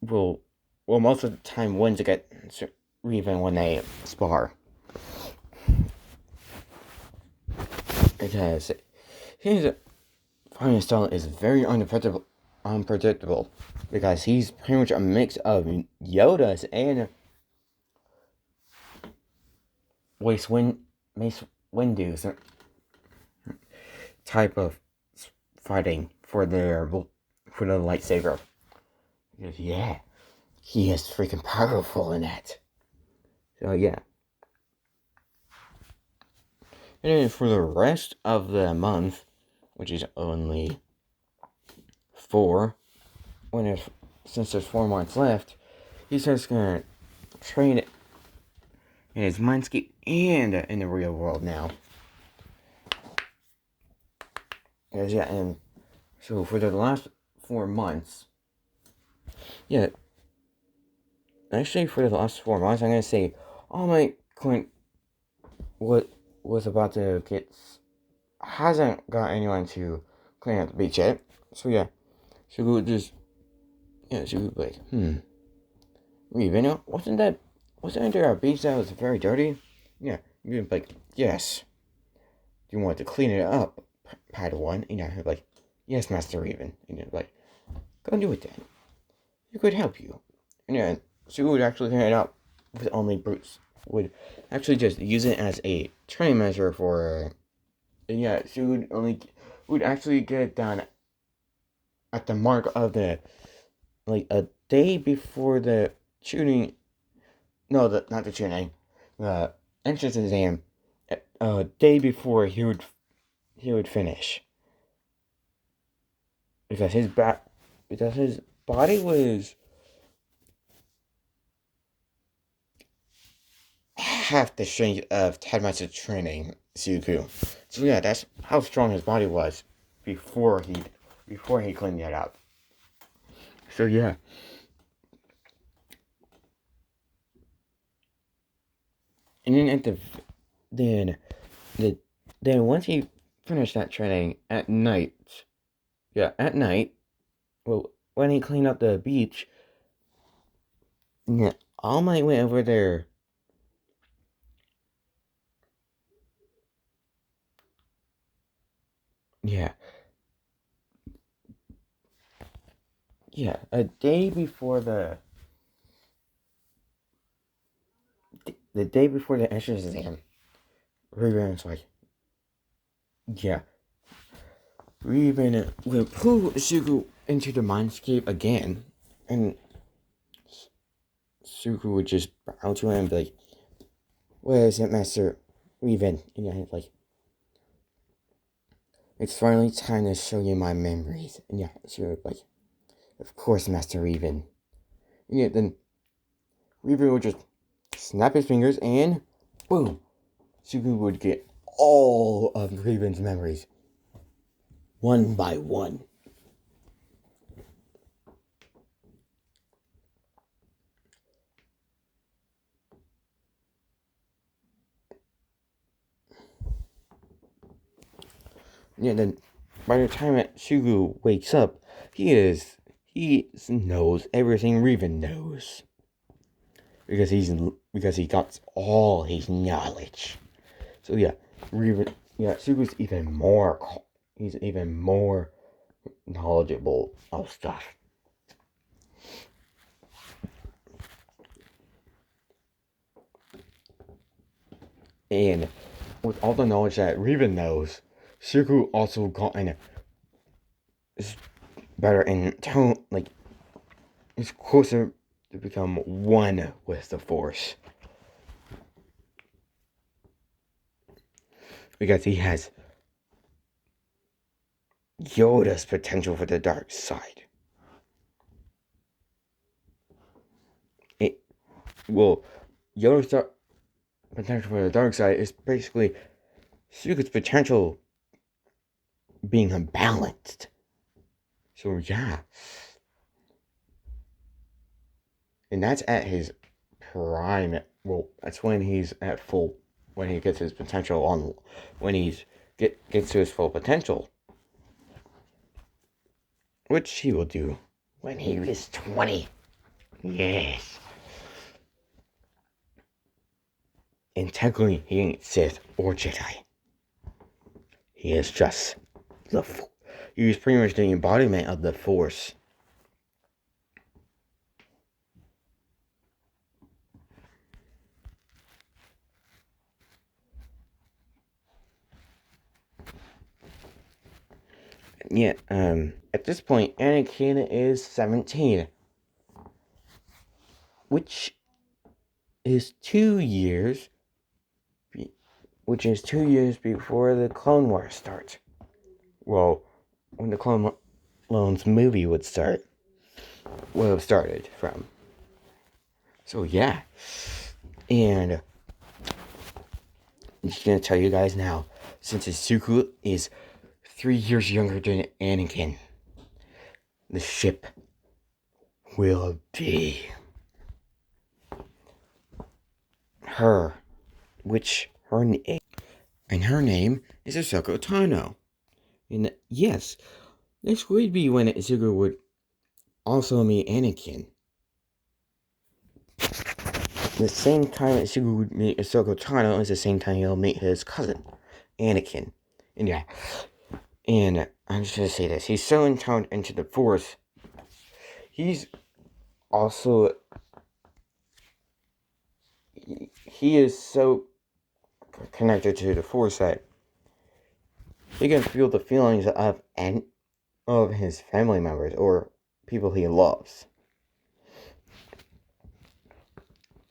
will most of the time wins against Raven when they spar, because his fighting style is very unpredictable because he's pretty much a mix of Yoda's and Mace Windu's type of fighting for the lightsaber. Because yeah, he is freaking powerful in that. So yeah. And then for the rest of the month, which is only 4, since there's 4 months left, he's just gonna train it in his mindscape and in the real world now. Yeah, and so for the last 4 months, yeah, actually for the last 4 months, I'm gonna say all my Clint was about to get hasn't got anyone to clean up the beach yet. So yeah, she would just she would be like, Raven, wasn't there a beach that was very dirty? Yeah, you'd be like, yes. Do you want to clean it up, Padawan? And I'd be like, yes, Master Raven. And you'd be like, go do it then. It could help you. And yeah, she would actually clean it up with only Bruce. Would actually just use it as a training measure for. And yeah, she would actually get it done at the mark of the a day before the shooting. No, not the shooting. The entrance exam. A day before he would finish, because his body was half the strength of 10 months of training Izuku. So yeah, that's how strong his body was before he cleaned that up. So yeah. And then then once he finished that training at night, well, when he cleaned up the beach, yeah, All Might went over there. Yeah. Yeah, a day before the day before the entrance exam, Reban's like, yeah, Reban will pull Suku into the mindscape again, and Suku would just bow to him and be like, "Where is it, Master Reban?" And he's like, "It's finally time to show you my memories." And yeah, Suku would be like, "Of course, Master Reban." And yeah, then Reban would just snap his fingers and boom, Suku would get all of Reban's memories, one by one. Yeah, then by the time that Sugu wakes up, he knows everything Revan knows, because he got all his knowledge. So yeah, Sugu's he's even more knowledgeable of stuff. And with all the knowledge that Revan knows, Sugu also gotten is better in tone, is closer to become one with the Force. Because he has Yoda's potential for the dark side. Yoda's potential for the dark side is basically Suku's potential being unbalanced. So yeah. And that's at his prime. Well, that's when he's at full, when he gets his potential on, when he's gets to his full potential. Which he will do when he is 20. Yes. And technically, he ain't Sith or Jedi. He is just he's pretty much the embodiment of the Force. Yeah, at this point, Anakin is 17. Which is 2 years before the Clone Wars starts. Well, when the Clones movie would start. Would have started from. So yeah. And I'm just gonna tell you guys now, since Izuku is 3 years younger than Anakin, the ship will be her, her name is Ahsoka Tano. And yes, this would be when Izuku would also meet Anakin. The same time Izuku would meet Ahsoka Tano is the same time he'll meet his cousin, Anakin. And yeah, and I'm just gonna say this: he's so intoned into the Force. He's also he is so connected to the Force that he can feel the feelings of his family members or people he loves.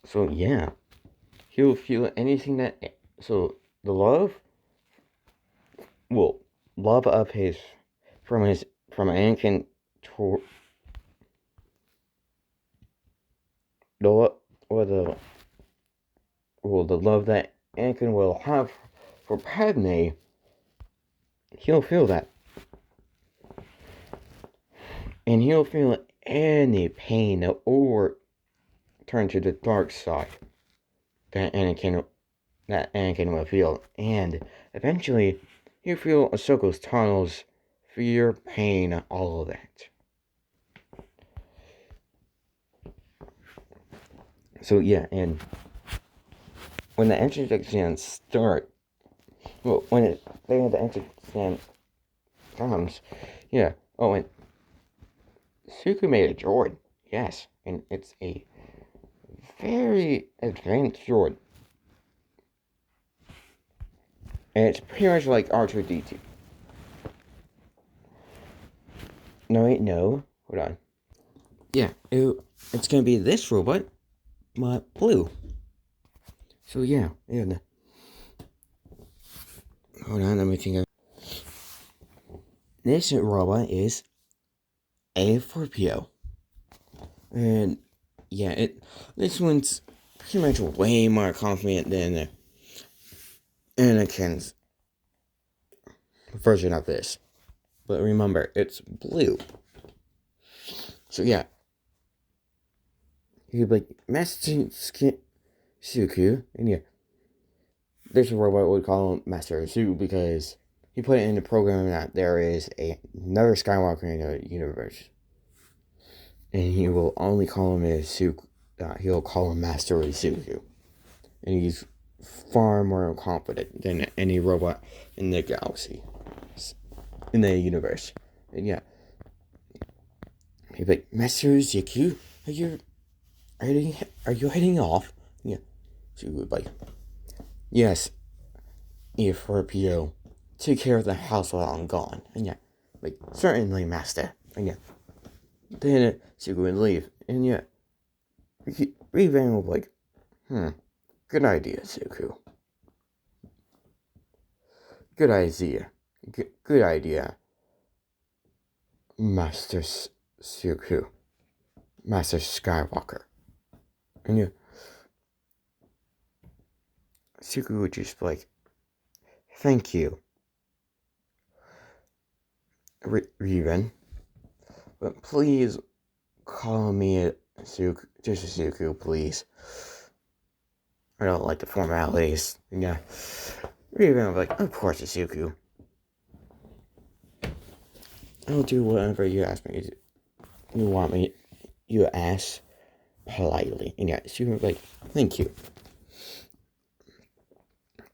So yeah, he'll feel anything that. So the love of his from Anakin to the love that Anakin will have for Padme, he'll feel that. And he'll feel any pain or turn to the dark side that Anakin will feel. And eventually, he'll feel Ahsoka Tano's fear, pain, all of that. So yeah, and when the entrance exams start, when the entrance exam comes, yeah. Oh, and Suku made a droid, yes, and it's a very advanced droid, and it's pretty much like R2-D2. No, wait, no, hold on. Yeah, it's gonna be this robot, but blue. So yeah, hold on, let me think of. This robot is a 4PO. And yeah, this one's pretty much way more confident than Anakin's version of this. But remember, it's blue. So yeah. He'd be like, Master Suku, and yeah. This robot would call him Master Suku because he put it in the program that there is another Skywalker in the universe. And he will only call him Izuku. He'll call him Master Izuku. And he's far more confident than any robot in the galaxy. In the universe. And yeah. He'd be like, Master Izuku, are you heading off? Yeah. She would be like, yes, E4PO. Take care of the house while I'm gone. And yeah. Like, certainly, Master. And yeah. Then Suku would leave. And yeah. Revan was like, good idea, Izuku. Good idea. Good idea, Master Izuku. Master Skywalker. And Izuku would just be like, thank you, Revan. But please call me Izuku, just Izuku, please. I don't like the formalities. Yeah. Revan was like, of course, Izuku. I'll do whatever you ask me to. You want me, you ask politely. And yeah, Izuku was like, thank you.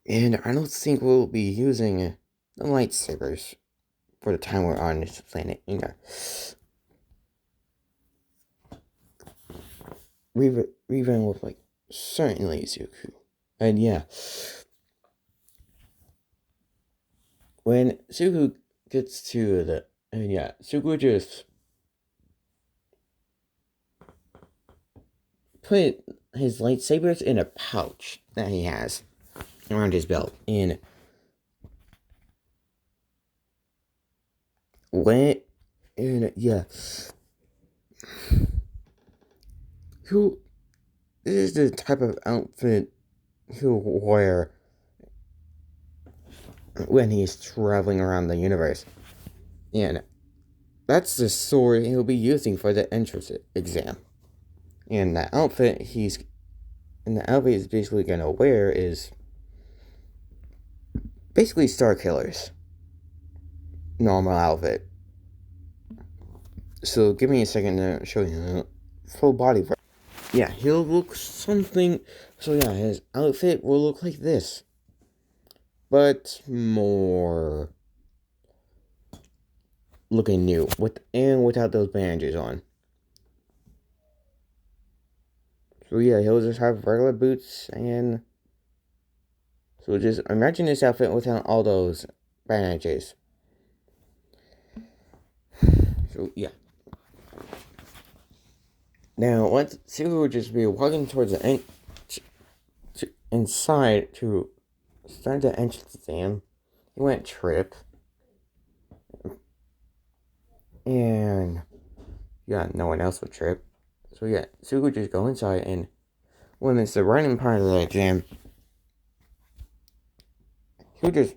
And I don't think we'll be using the lightsabers for the time we're on this planet. You know, Revan was like, certainly, Izuku. And yeah, when Izuku gets to the, and yeah, Izuku just put his lightsabers in a pouch that he has around his belt. And when, and yeah, who, this is the type of outfit he'll wear when he's traveling around the universe. And that's the sword he'll be using for the entrance exam. And the outfit he's basically gonna wear is basically Star Killer's normal outfit. So give me a second to show you the full body. Yeah, he'll look something. So yeah, his outfit will look like this, but more looking new without those bandages on. So yeah, he'll just have regular boots and so just imagine this outfit without all those bandages. So yeah. Now once Sue would just be walking towards the inside to start the entrance exam, he went trip. And yeah, no one else would trip. So yeah, Sue would just go inside and when it's the running part of the exam, he'll just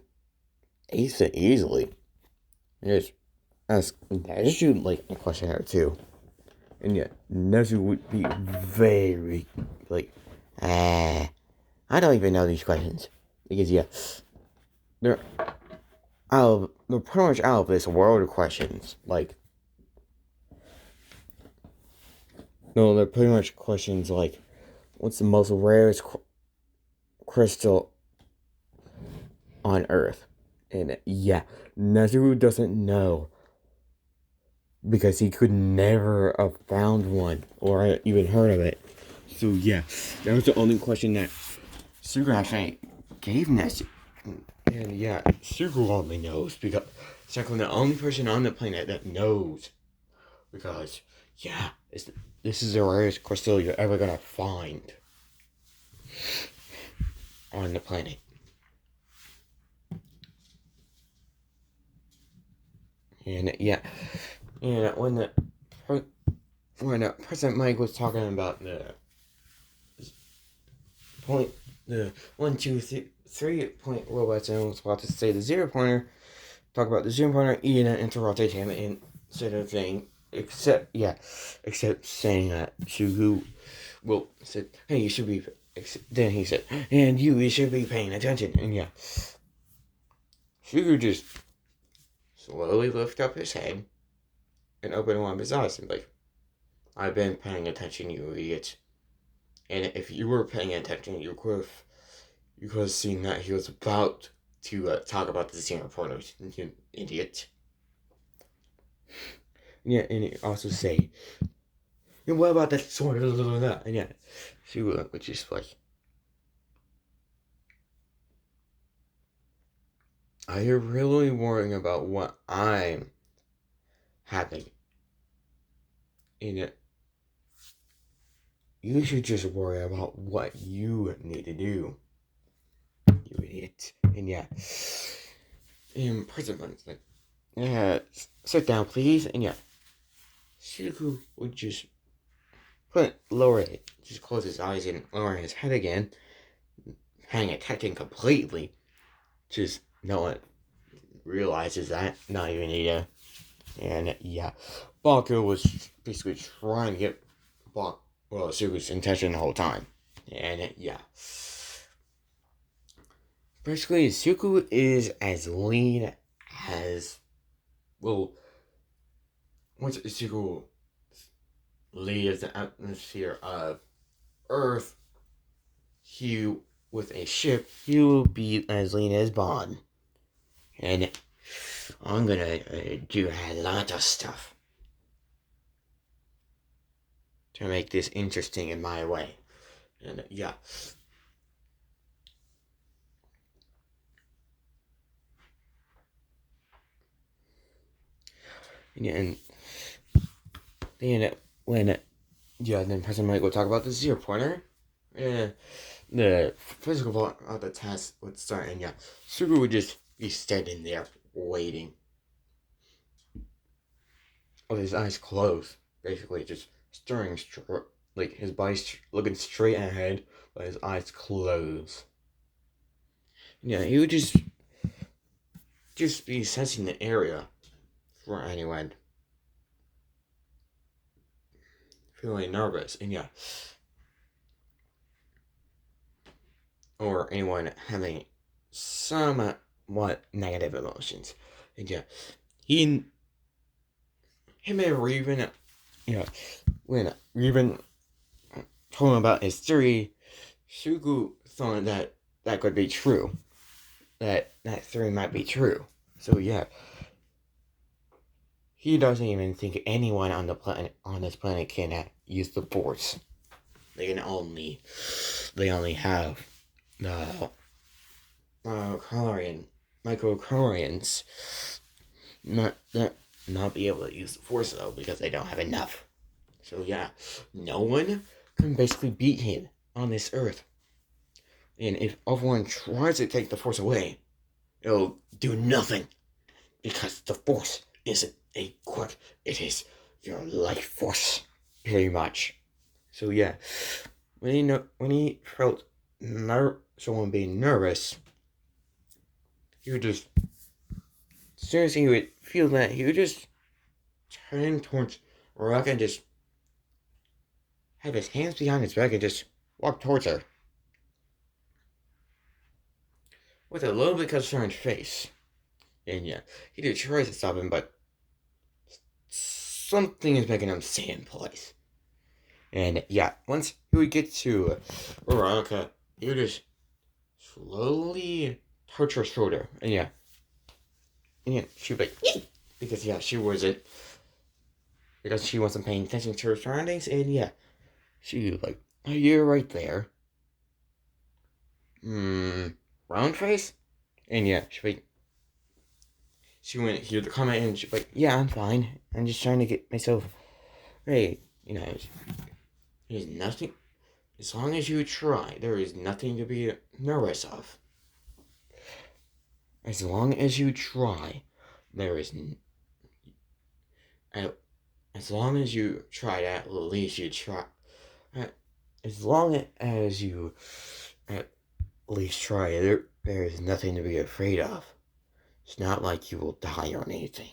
ace it easily. And just ask Nezu like a question or two. And yeah, Nezu would be very like, I don't even know these questions. Because yeah, they're they're pretty much out of this world of questions. Like no, they're pretty much questions like what's the most rarest crystal on Earth? And yeah, Nezu doesn't know because he could never have found one or even heard of it. So yeah, that was the only question that Sugu actually gave Nezu. And yeah, Sugu only knows because Sugu's the only person on the planet that knows. Because yeah, this is the rarest crystal you're ever gonna find on the planet. And yeah, and when President Mike was talking about the 1, 2, 3 robots, and I was about to say the 0 pointer, talk about the 0 pointer eating it into rotate him instead of saying, except saying that Shugu said, hey, you should be, then he said, and you should be paying attention, and yeah, Shugu just slowly lifted up his head and opened one of his eyes and like, I've been paying attention, you idiot. And if you were paying attention, you could have seen that he was about to talk about the 0 pointers, you idiot. Yeah, and he also say, and what about that sword? And yeah, she would just like, are you really worrying about what I'm having in it? You should just worry about what you need to do. You idiot. And yeah. President, like, sit down, please. And yeah, Izuku would just lower it, just close his eyes and lower his head again, paying attention completely. Just no one realizes that, not even Ida. And yeah, Baku was basically trying to get Izuku's attention the whole time. And yeah. Basically, Izuku is as lean as, well, once Izuku leaves the atmosphere of Earth, with a ship, he will be as lean as Bond. And I'm gonna do a lot of stuff to make this interesting in my way. And yeah. And then then President Mike will talk about the 0 pointer. And the physical part of the test would start, and yeah, Sugu would just be standing there waiting with his eyes closed, basically just staring like his body looking straight ahead, but his eyes closed. Yeah, he would just be sensing the area for anyone feeling nervous, and yeah, or anyone having somewhat negative emotions, and yeah, him and Reven, when Reven told him about his theory, Shugu thought that could be true. That theory might be true. So yeah, he doesn't even think anyone on this planet can use the Force. They only have the microchlorians not be able to use the Force though, because they don't have enough. So yeah, no one can basically beat him on this Earth. And if everyone tries to take the Force away, it'll do nothing. Because the Force isn't a quirk, it is your life force. Pretty much. So yeah, when he felt someone being nervous, he would just, as soon as he would feel that, he would just turn towards Rock and just have his hands behind his back and just walk towards her. With a little bit concerned face. And yeah, he did try to stop him, but something is making him stay in place. And yeah, once he would get to Veronica, he would just slowly touch her shoulder. And yeah, she would be like, because yeah, she wasn't paying attention to her surroundings. And yeah, she was like, oh, you're right there. Round face? And yeah, she went hear the comment and she's like, yeah, I'm fine. I'm just trying to get myself ready. There's nothing, as long as you try, there is nothing to be nervous of. As long as you try, there is, as long as you try, at least you try, as long as you at least try, there is nothing to be afraid of. It's not like you will die or anything.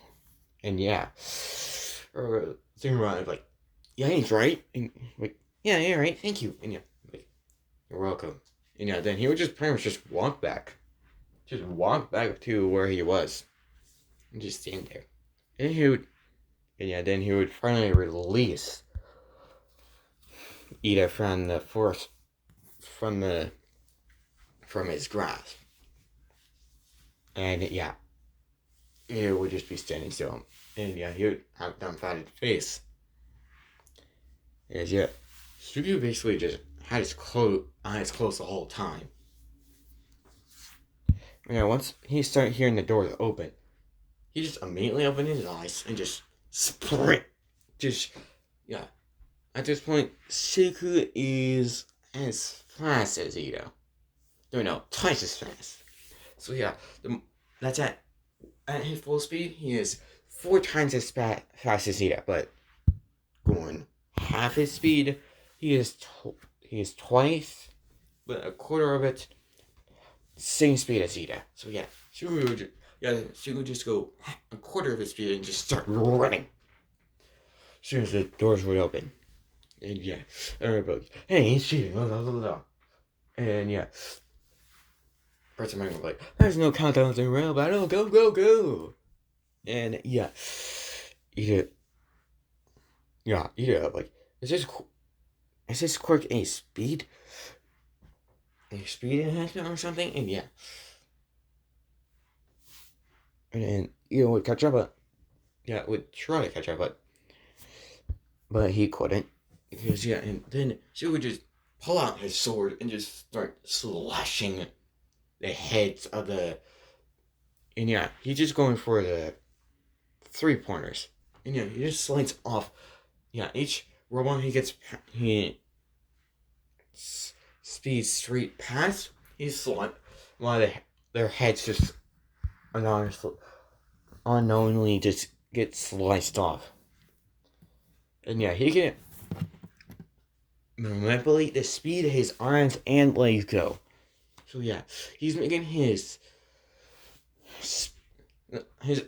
And yeah, thinking about it, like, yeah, he's right. And like, yeah, you're right. Thank you. And yeah, like, you're welcome. And yeah, then he would just pretty much just walk back to where he was, and just stand there. And then he would finally release Ida from the force, from his grasp. And yeah, he would just be standing still. And yeah, he would have a dumbfounded face. And yeah, Studio basically just had his eyes closed the whole time. And yeah, once he started hearing the doors open, he just immediately opened his eyes and just sprint. Just, yeah, at this point, Izuku is as fast as Ito. No, twice as fast. So yeah, that's at his full speed, he is 4 times as fast as Ito, but going half his speed, he is twice, but a quarter of it, same speed as Ito. So yeah, Izuku just go a quarter of his speed and just start running. As soon as the doors would open. And yeah, everybody, hey, he's cheating, blah, blah, blah, blah. And yeah, person might be like, there's no countdowns in real battle, go, go, go. And yeah, either, like, is this quirk a speed enhancement or something? And yeah, and then would catch up, would try to catch up, but he couldn't. Because yeah, and then she would just pull out his sword and just start slashing the heads of the. And yeah, he's just going for the 3-pointers. And yeah, he just slides off. Yeah, each robot he speeds straight past, he slide while their heads just unknowingly just get sliced off. And yeah, he can manipulate the speed his arms and legs go. So yeah, he's making his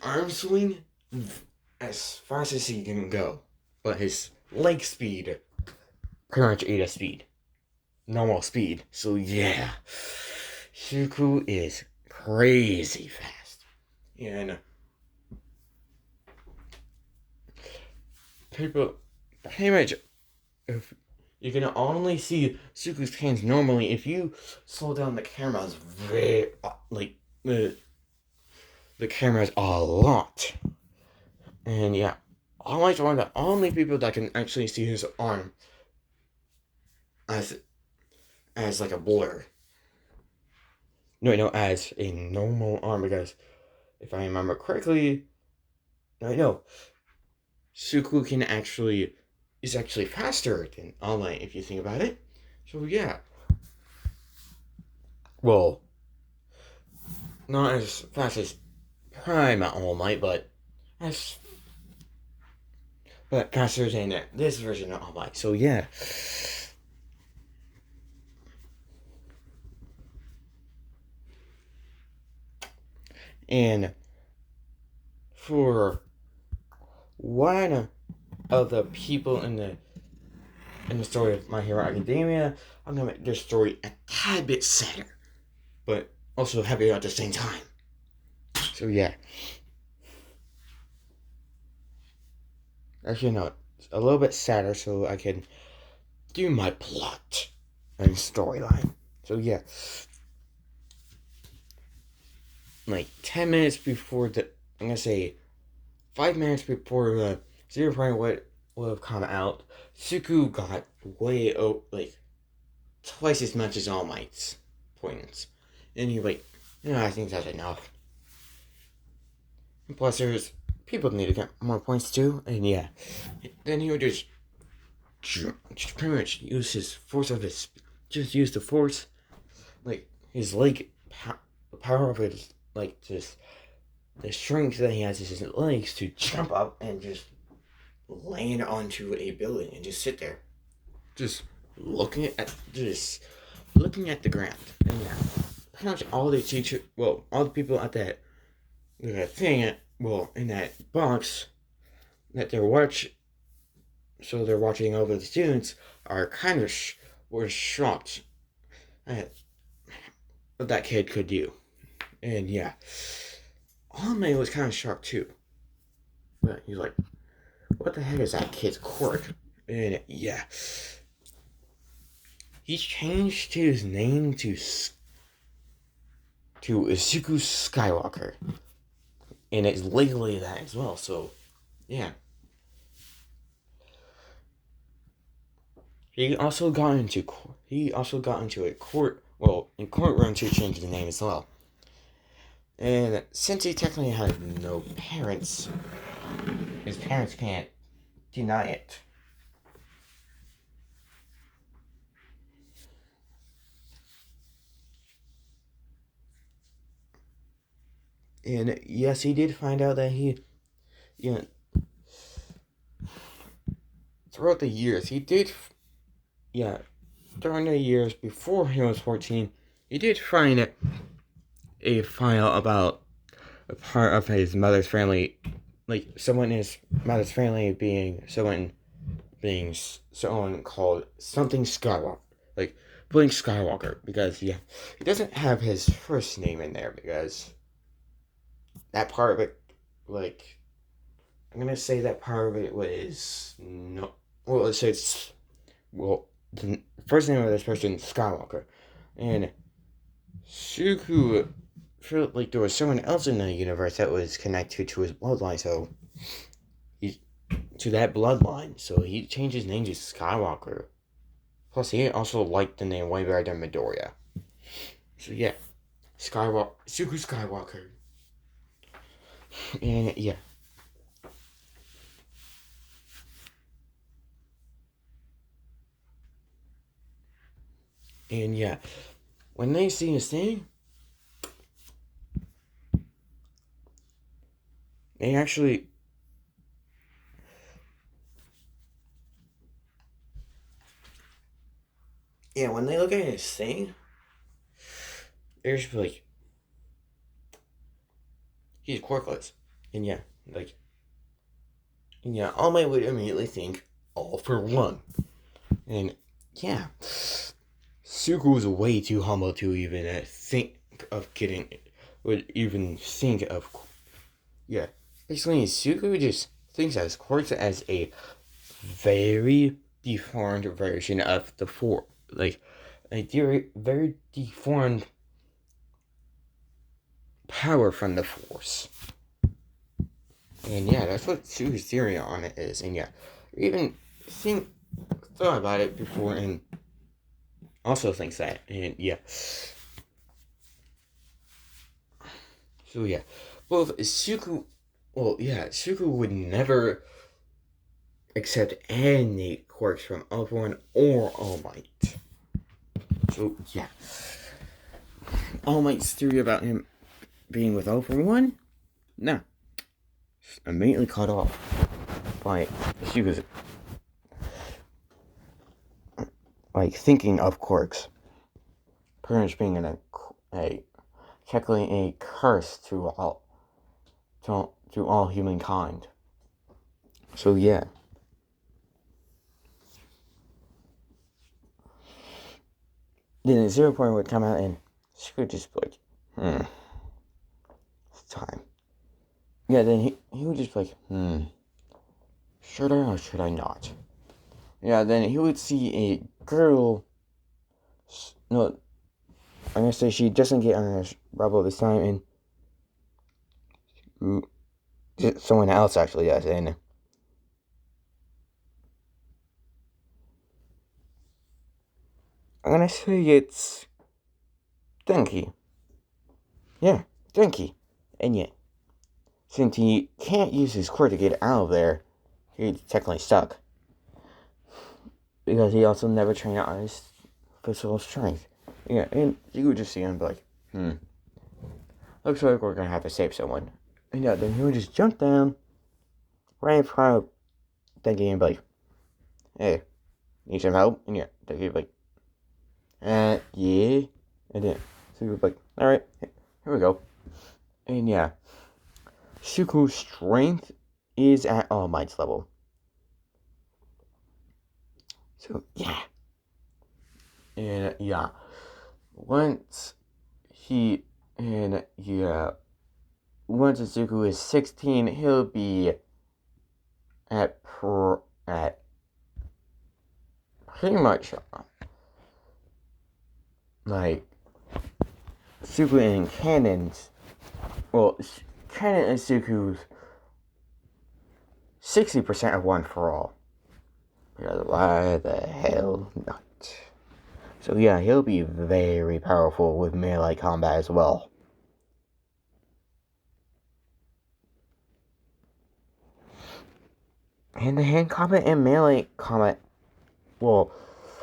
arm swing as fast as he can go, but his leg speed pretty much 8 speed, normal speed. So yeah, Izuku is crazy fast, and people pretty much, if you can only see Izuku's hands normally if you slow down the cameras very the cameras a lot. And yeah, always one of the only people that can actually see his arm as like a blur. No, as a normal arm, because if I remember correctly, Suku is actually faster than All Might if you think about it. So yeah. Well, not as fast as Prime at All Might, but faster than this version of All Might. So yeah. And for one of the people in the story of My Hero Academia, I'm gonna make their story a tad bit sadder, but also happier at the same time. So yeah. Actually, no, it's a little bit sadder, so I can do my plot and storyline. So yeah, like 10 minutes before I'm gonna say 5 minutes before the 0 point would have come out, Suku got way twice as much as All Might's points. And he I think that's enough. And plus, there's people need to get more points too, and yeah. Then he would just pretty much use his force of use the force, like his leg, the power of his, just the strength that he has in his legs to jump up and just land onto a building and just sit there, just looking at the ground. And yeah, pretty much all the people at that thing, in that box that they're watching over the students are kind of were shocked at what that kid could do. And yeah, Ame was kind of shocked too. But he's like, what the heck is that kid's quirk? And yeah, he changed his name to Izuku Skywalker, and it's legally that as well. So yeah, he also got into a courtroom to change the name as well. And since he technically had no parents, his parents can't deny it. And yes, he did find out that yeah, throughout the years, yeah, during the years before he was 14, he did find a file about a part of his mother's family, like someone in his mother's family being someone called something Skywalker, like Blink Skywalker, because yeah, he doesn't have his first name in there because that part of it, like I'm gonna say that part of it was no. Well, let's say it's the first name of this person Skywalker, and Suku felt like there was someone else in the universe that was connected to his bloodline, so he to that bloodline, so he changed his name to Skywalker. Plus, he also liked the name way better than Midoriya. So yeah, Suku Skywalker, and yeah, and yeah, when they see his thing, they actually, yeah, when they look at his thing, they're just like, he's quirkless, and yeah, like, and yeah, All Might would immediately think All for One, and yeah, Suku's way too humble to even think of getting, would even think of, yeah. Basically, Suku just thinks of quartz as a very deformed version of the Force. Like, a very deformed power from the Force. And yeah, that's what Suku's theory on it is. And yeah, even thought about it before and also thinks that. And yeah. So yeah. Both Suku, well, yeah, Suku would never accept any quirks from All For One or All Might. So yeah. All Might's theory about him being with All For One? No. Immediately cut off by Suku's like thinking of quirks. Pretty much being a technically a curse to all humankind. So yeah. Then at 0 point would come out and she would just be like, it's time. Yeah, then he would just be like, should I or should I not? Yeah, then he would see a girl. No, I'm gonna say she doesn't get on her rubble this time, and someone else actually does, and I'm gonna say it's Denki. Yeah, Denki. And yet, since he can't use his quirk to get out of there, he's technically stuck. Because he also never trained on his physical strength. Yeah, and you would just see him be like, looks like we're gonna have to save someone. And yeah, then he would just jump down, right in front of Denki and be like, hey, need some help? And yeah, Denki would be like, yeah. And then, so he would be like, alright, here we go. And yeah, Suku's strength is at All Might's level. So yeah. And yeah, once Izuku is 16, he'll be at pretty much like Suku and Canon's. Well, Canon and Suku's 60% of One For All. Because why the hell not? So yeah, he'll be very powerful with melee combat as well. Hand-to-hand combat and melee combat, well,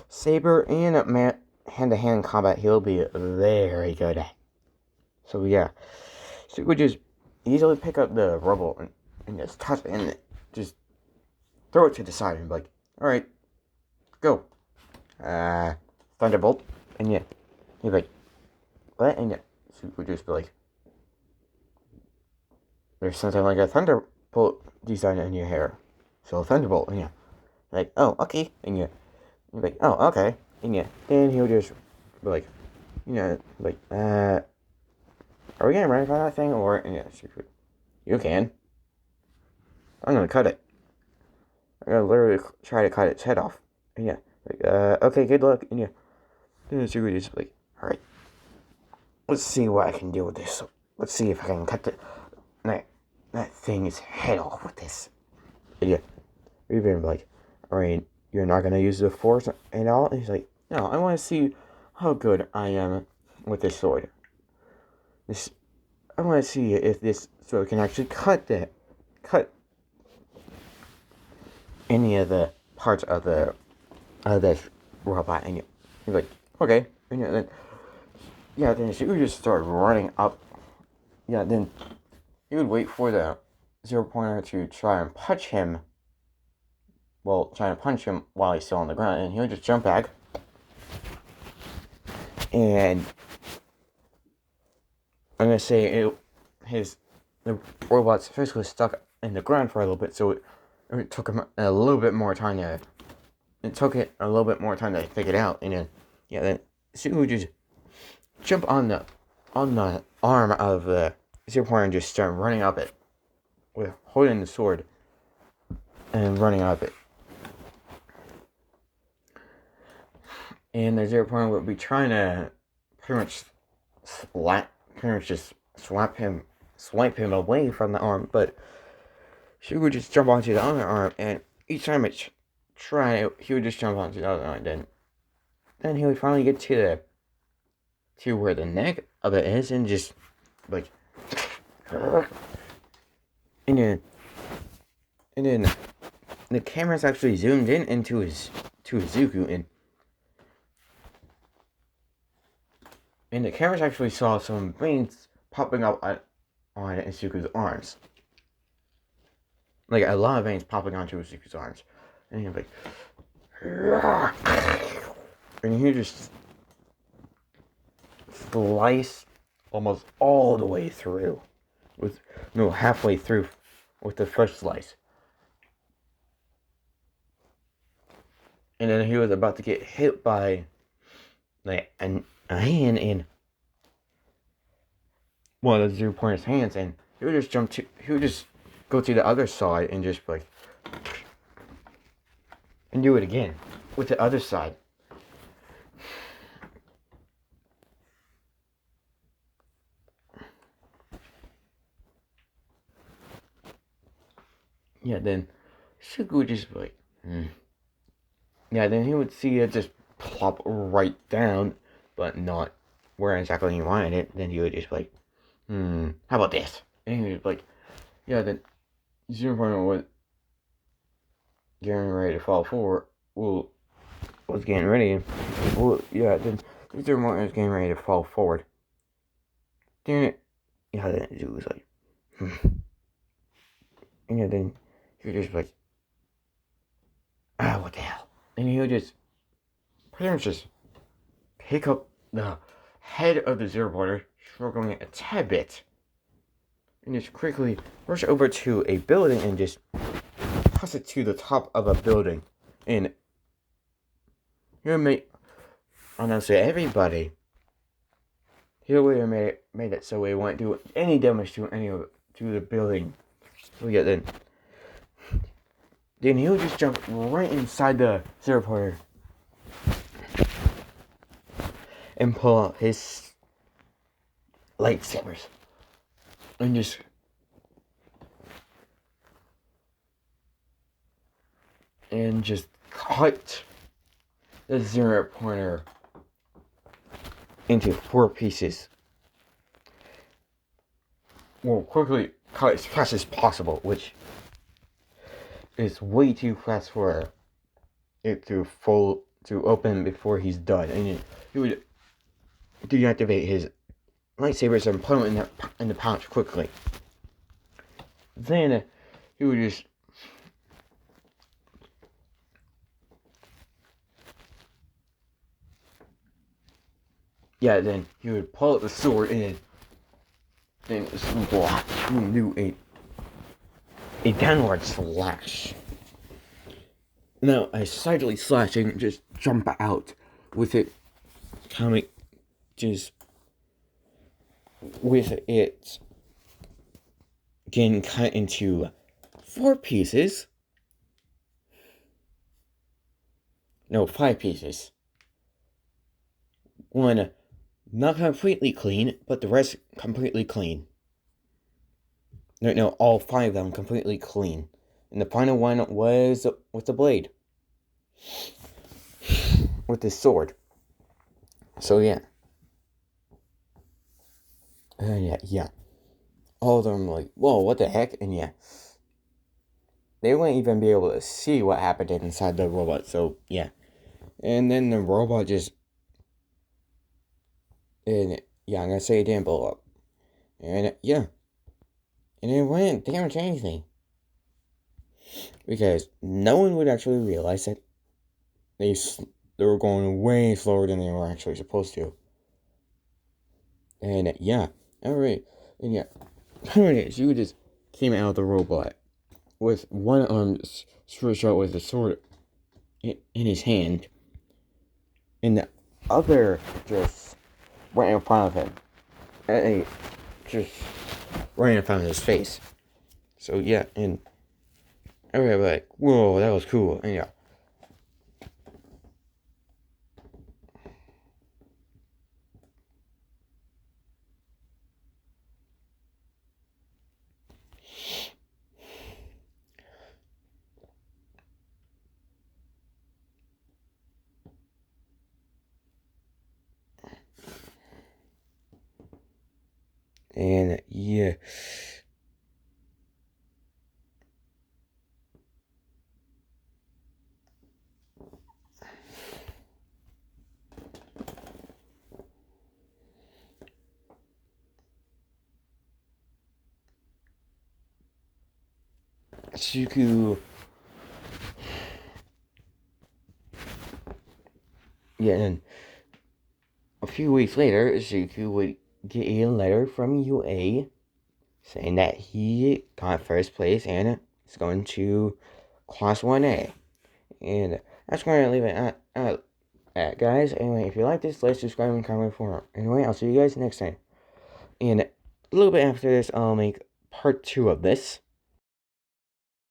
saber and hand-to-hand combat he'll be very good at. So yeah, Suku just easily pick up the rubble and just toss it and just throw it to the side and be like, alright, go. Thunderbolt. And yeah, he'd be like, what? And yeah, Izuku would just be like, there's something like a thunderbolt design in your hair. So thunderbolt. And yeah, like, oh, okay. And yeah, he'd be like, oh, okay. And yeah, then he would just be like, are we gonna run for that thing? Or, and yeah, you can. I'm gonna cut it. I'm gonna literally try to cut its head off. And yeah, okay, good luck. And yeah, then Izuku would just be like, alright, let's see what I can do with this. Let's see if I can cut that thing's head off with this. And yeah, we've been like, alright, you're not gonna use the force at all? And he's like, no, I wanna see how good I am with this sword. I wanna see if this sword can actually cut any of the parts of this robot. And you're like, okay. And then she would just start running up. Yeah, then he would wait for the 0-pointer to try and punch him. Well, trying to punch him while he's still on the ground, and he would just jump back. And I'm gonna say the robot's fist was stuck in the ground for a little bit, so it took him a little bit more time to. It took it a little bit more time to figure it out, and then Sue would just jump on the arm of the 0-pointer and just start running up it, with holding the sword and running up it. And the 0-pointer would be trying to pretty much just swipe him away from the arm, but she would just jump onto the other arm, and each time it tried, he would just jump onto the other arm. Then he would finally get to where the neck of it is, and just like, and then the camera's actually zoomed in into Izuku, and the cameras actually saw some veins popping up on Izuku's arms. Like, a lot of veins popping onto Izuku's arms. And he'd be like, and he just slice almost all the way through. Halfway through with the first slice. And then he was about to get hit by like a hand in one of the 0-pointer's hands, and he would just go to the other side and just like, and do it again with the other side. Yeah, then Izuku would just be like, Yeah, then he would see it just plop right down, but not where exactly he wanted it. Then he would just be like, how about this? And he would be like, yeah, then 0-pointer was getting ready to fall forward. Well, was getting ready. Well, yeah, then 0-pointer was getting ready to fall forward. Then it was like, And yeah, then he would just be like, what the hell? And he would just pretty much just pick up the head of the 0-pointer, struggling it a tad bit, and just quickly rush over to a building and just toss it to the top of a building. And he'll make, honestly, everybody, he would have made it so it won't do any damage to the building. So yeah, then he'll just jump right inside the 0-pointer and pull out his lightsabers and just cut the 0-pointer into 4 pieces. Well, quickly cut as fast as possible, which is way too fast for it to open before he's done. And he would deactivate his lightsabers and put them in the pouch quickly. then he would just then he would pull out the sword and then do a downward slash. Now a sideways slash and just jump out with it coming just with it getting cut into 4 pieces. No, 5 pieces. One not completely clean, but the rest completely clean. No, all 5 of them completely clean. And the final one was with the blade. With the sword. So yeah. Yeah. All of them like, whoa, what the heck? And yeah. They wouldn't even be able to see what happened inside the robot, so yeah. And then the robot just... And yeah, I'm gonna say it didn't blow up. And yeah. And it wouldn't damage anything. Because no one would actually realize that they were going way slower than they were actually supposed to. And yeah, alright. And yeah, anyways, you just came out of the robot with one arm stretched out with a sword in his hand, and the other just right in front of him. And just right in front of his face. So yeah, and everybody was like, whoa, that was cool. And yeah. And yeah. Izuku. Yeah, and a few weeks later, Izuku would get a letter from UA saying that he got first place and is going to Class 1A. And that's going to leave it at guys. Anyway, if you like this, like, subscribe, and comment for more. Anyway, I'll see you guys next time. And a little bit after this, I'll make part 2 of this.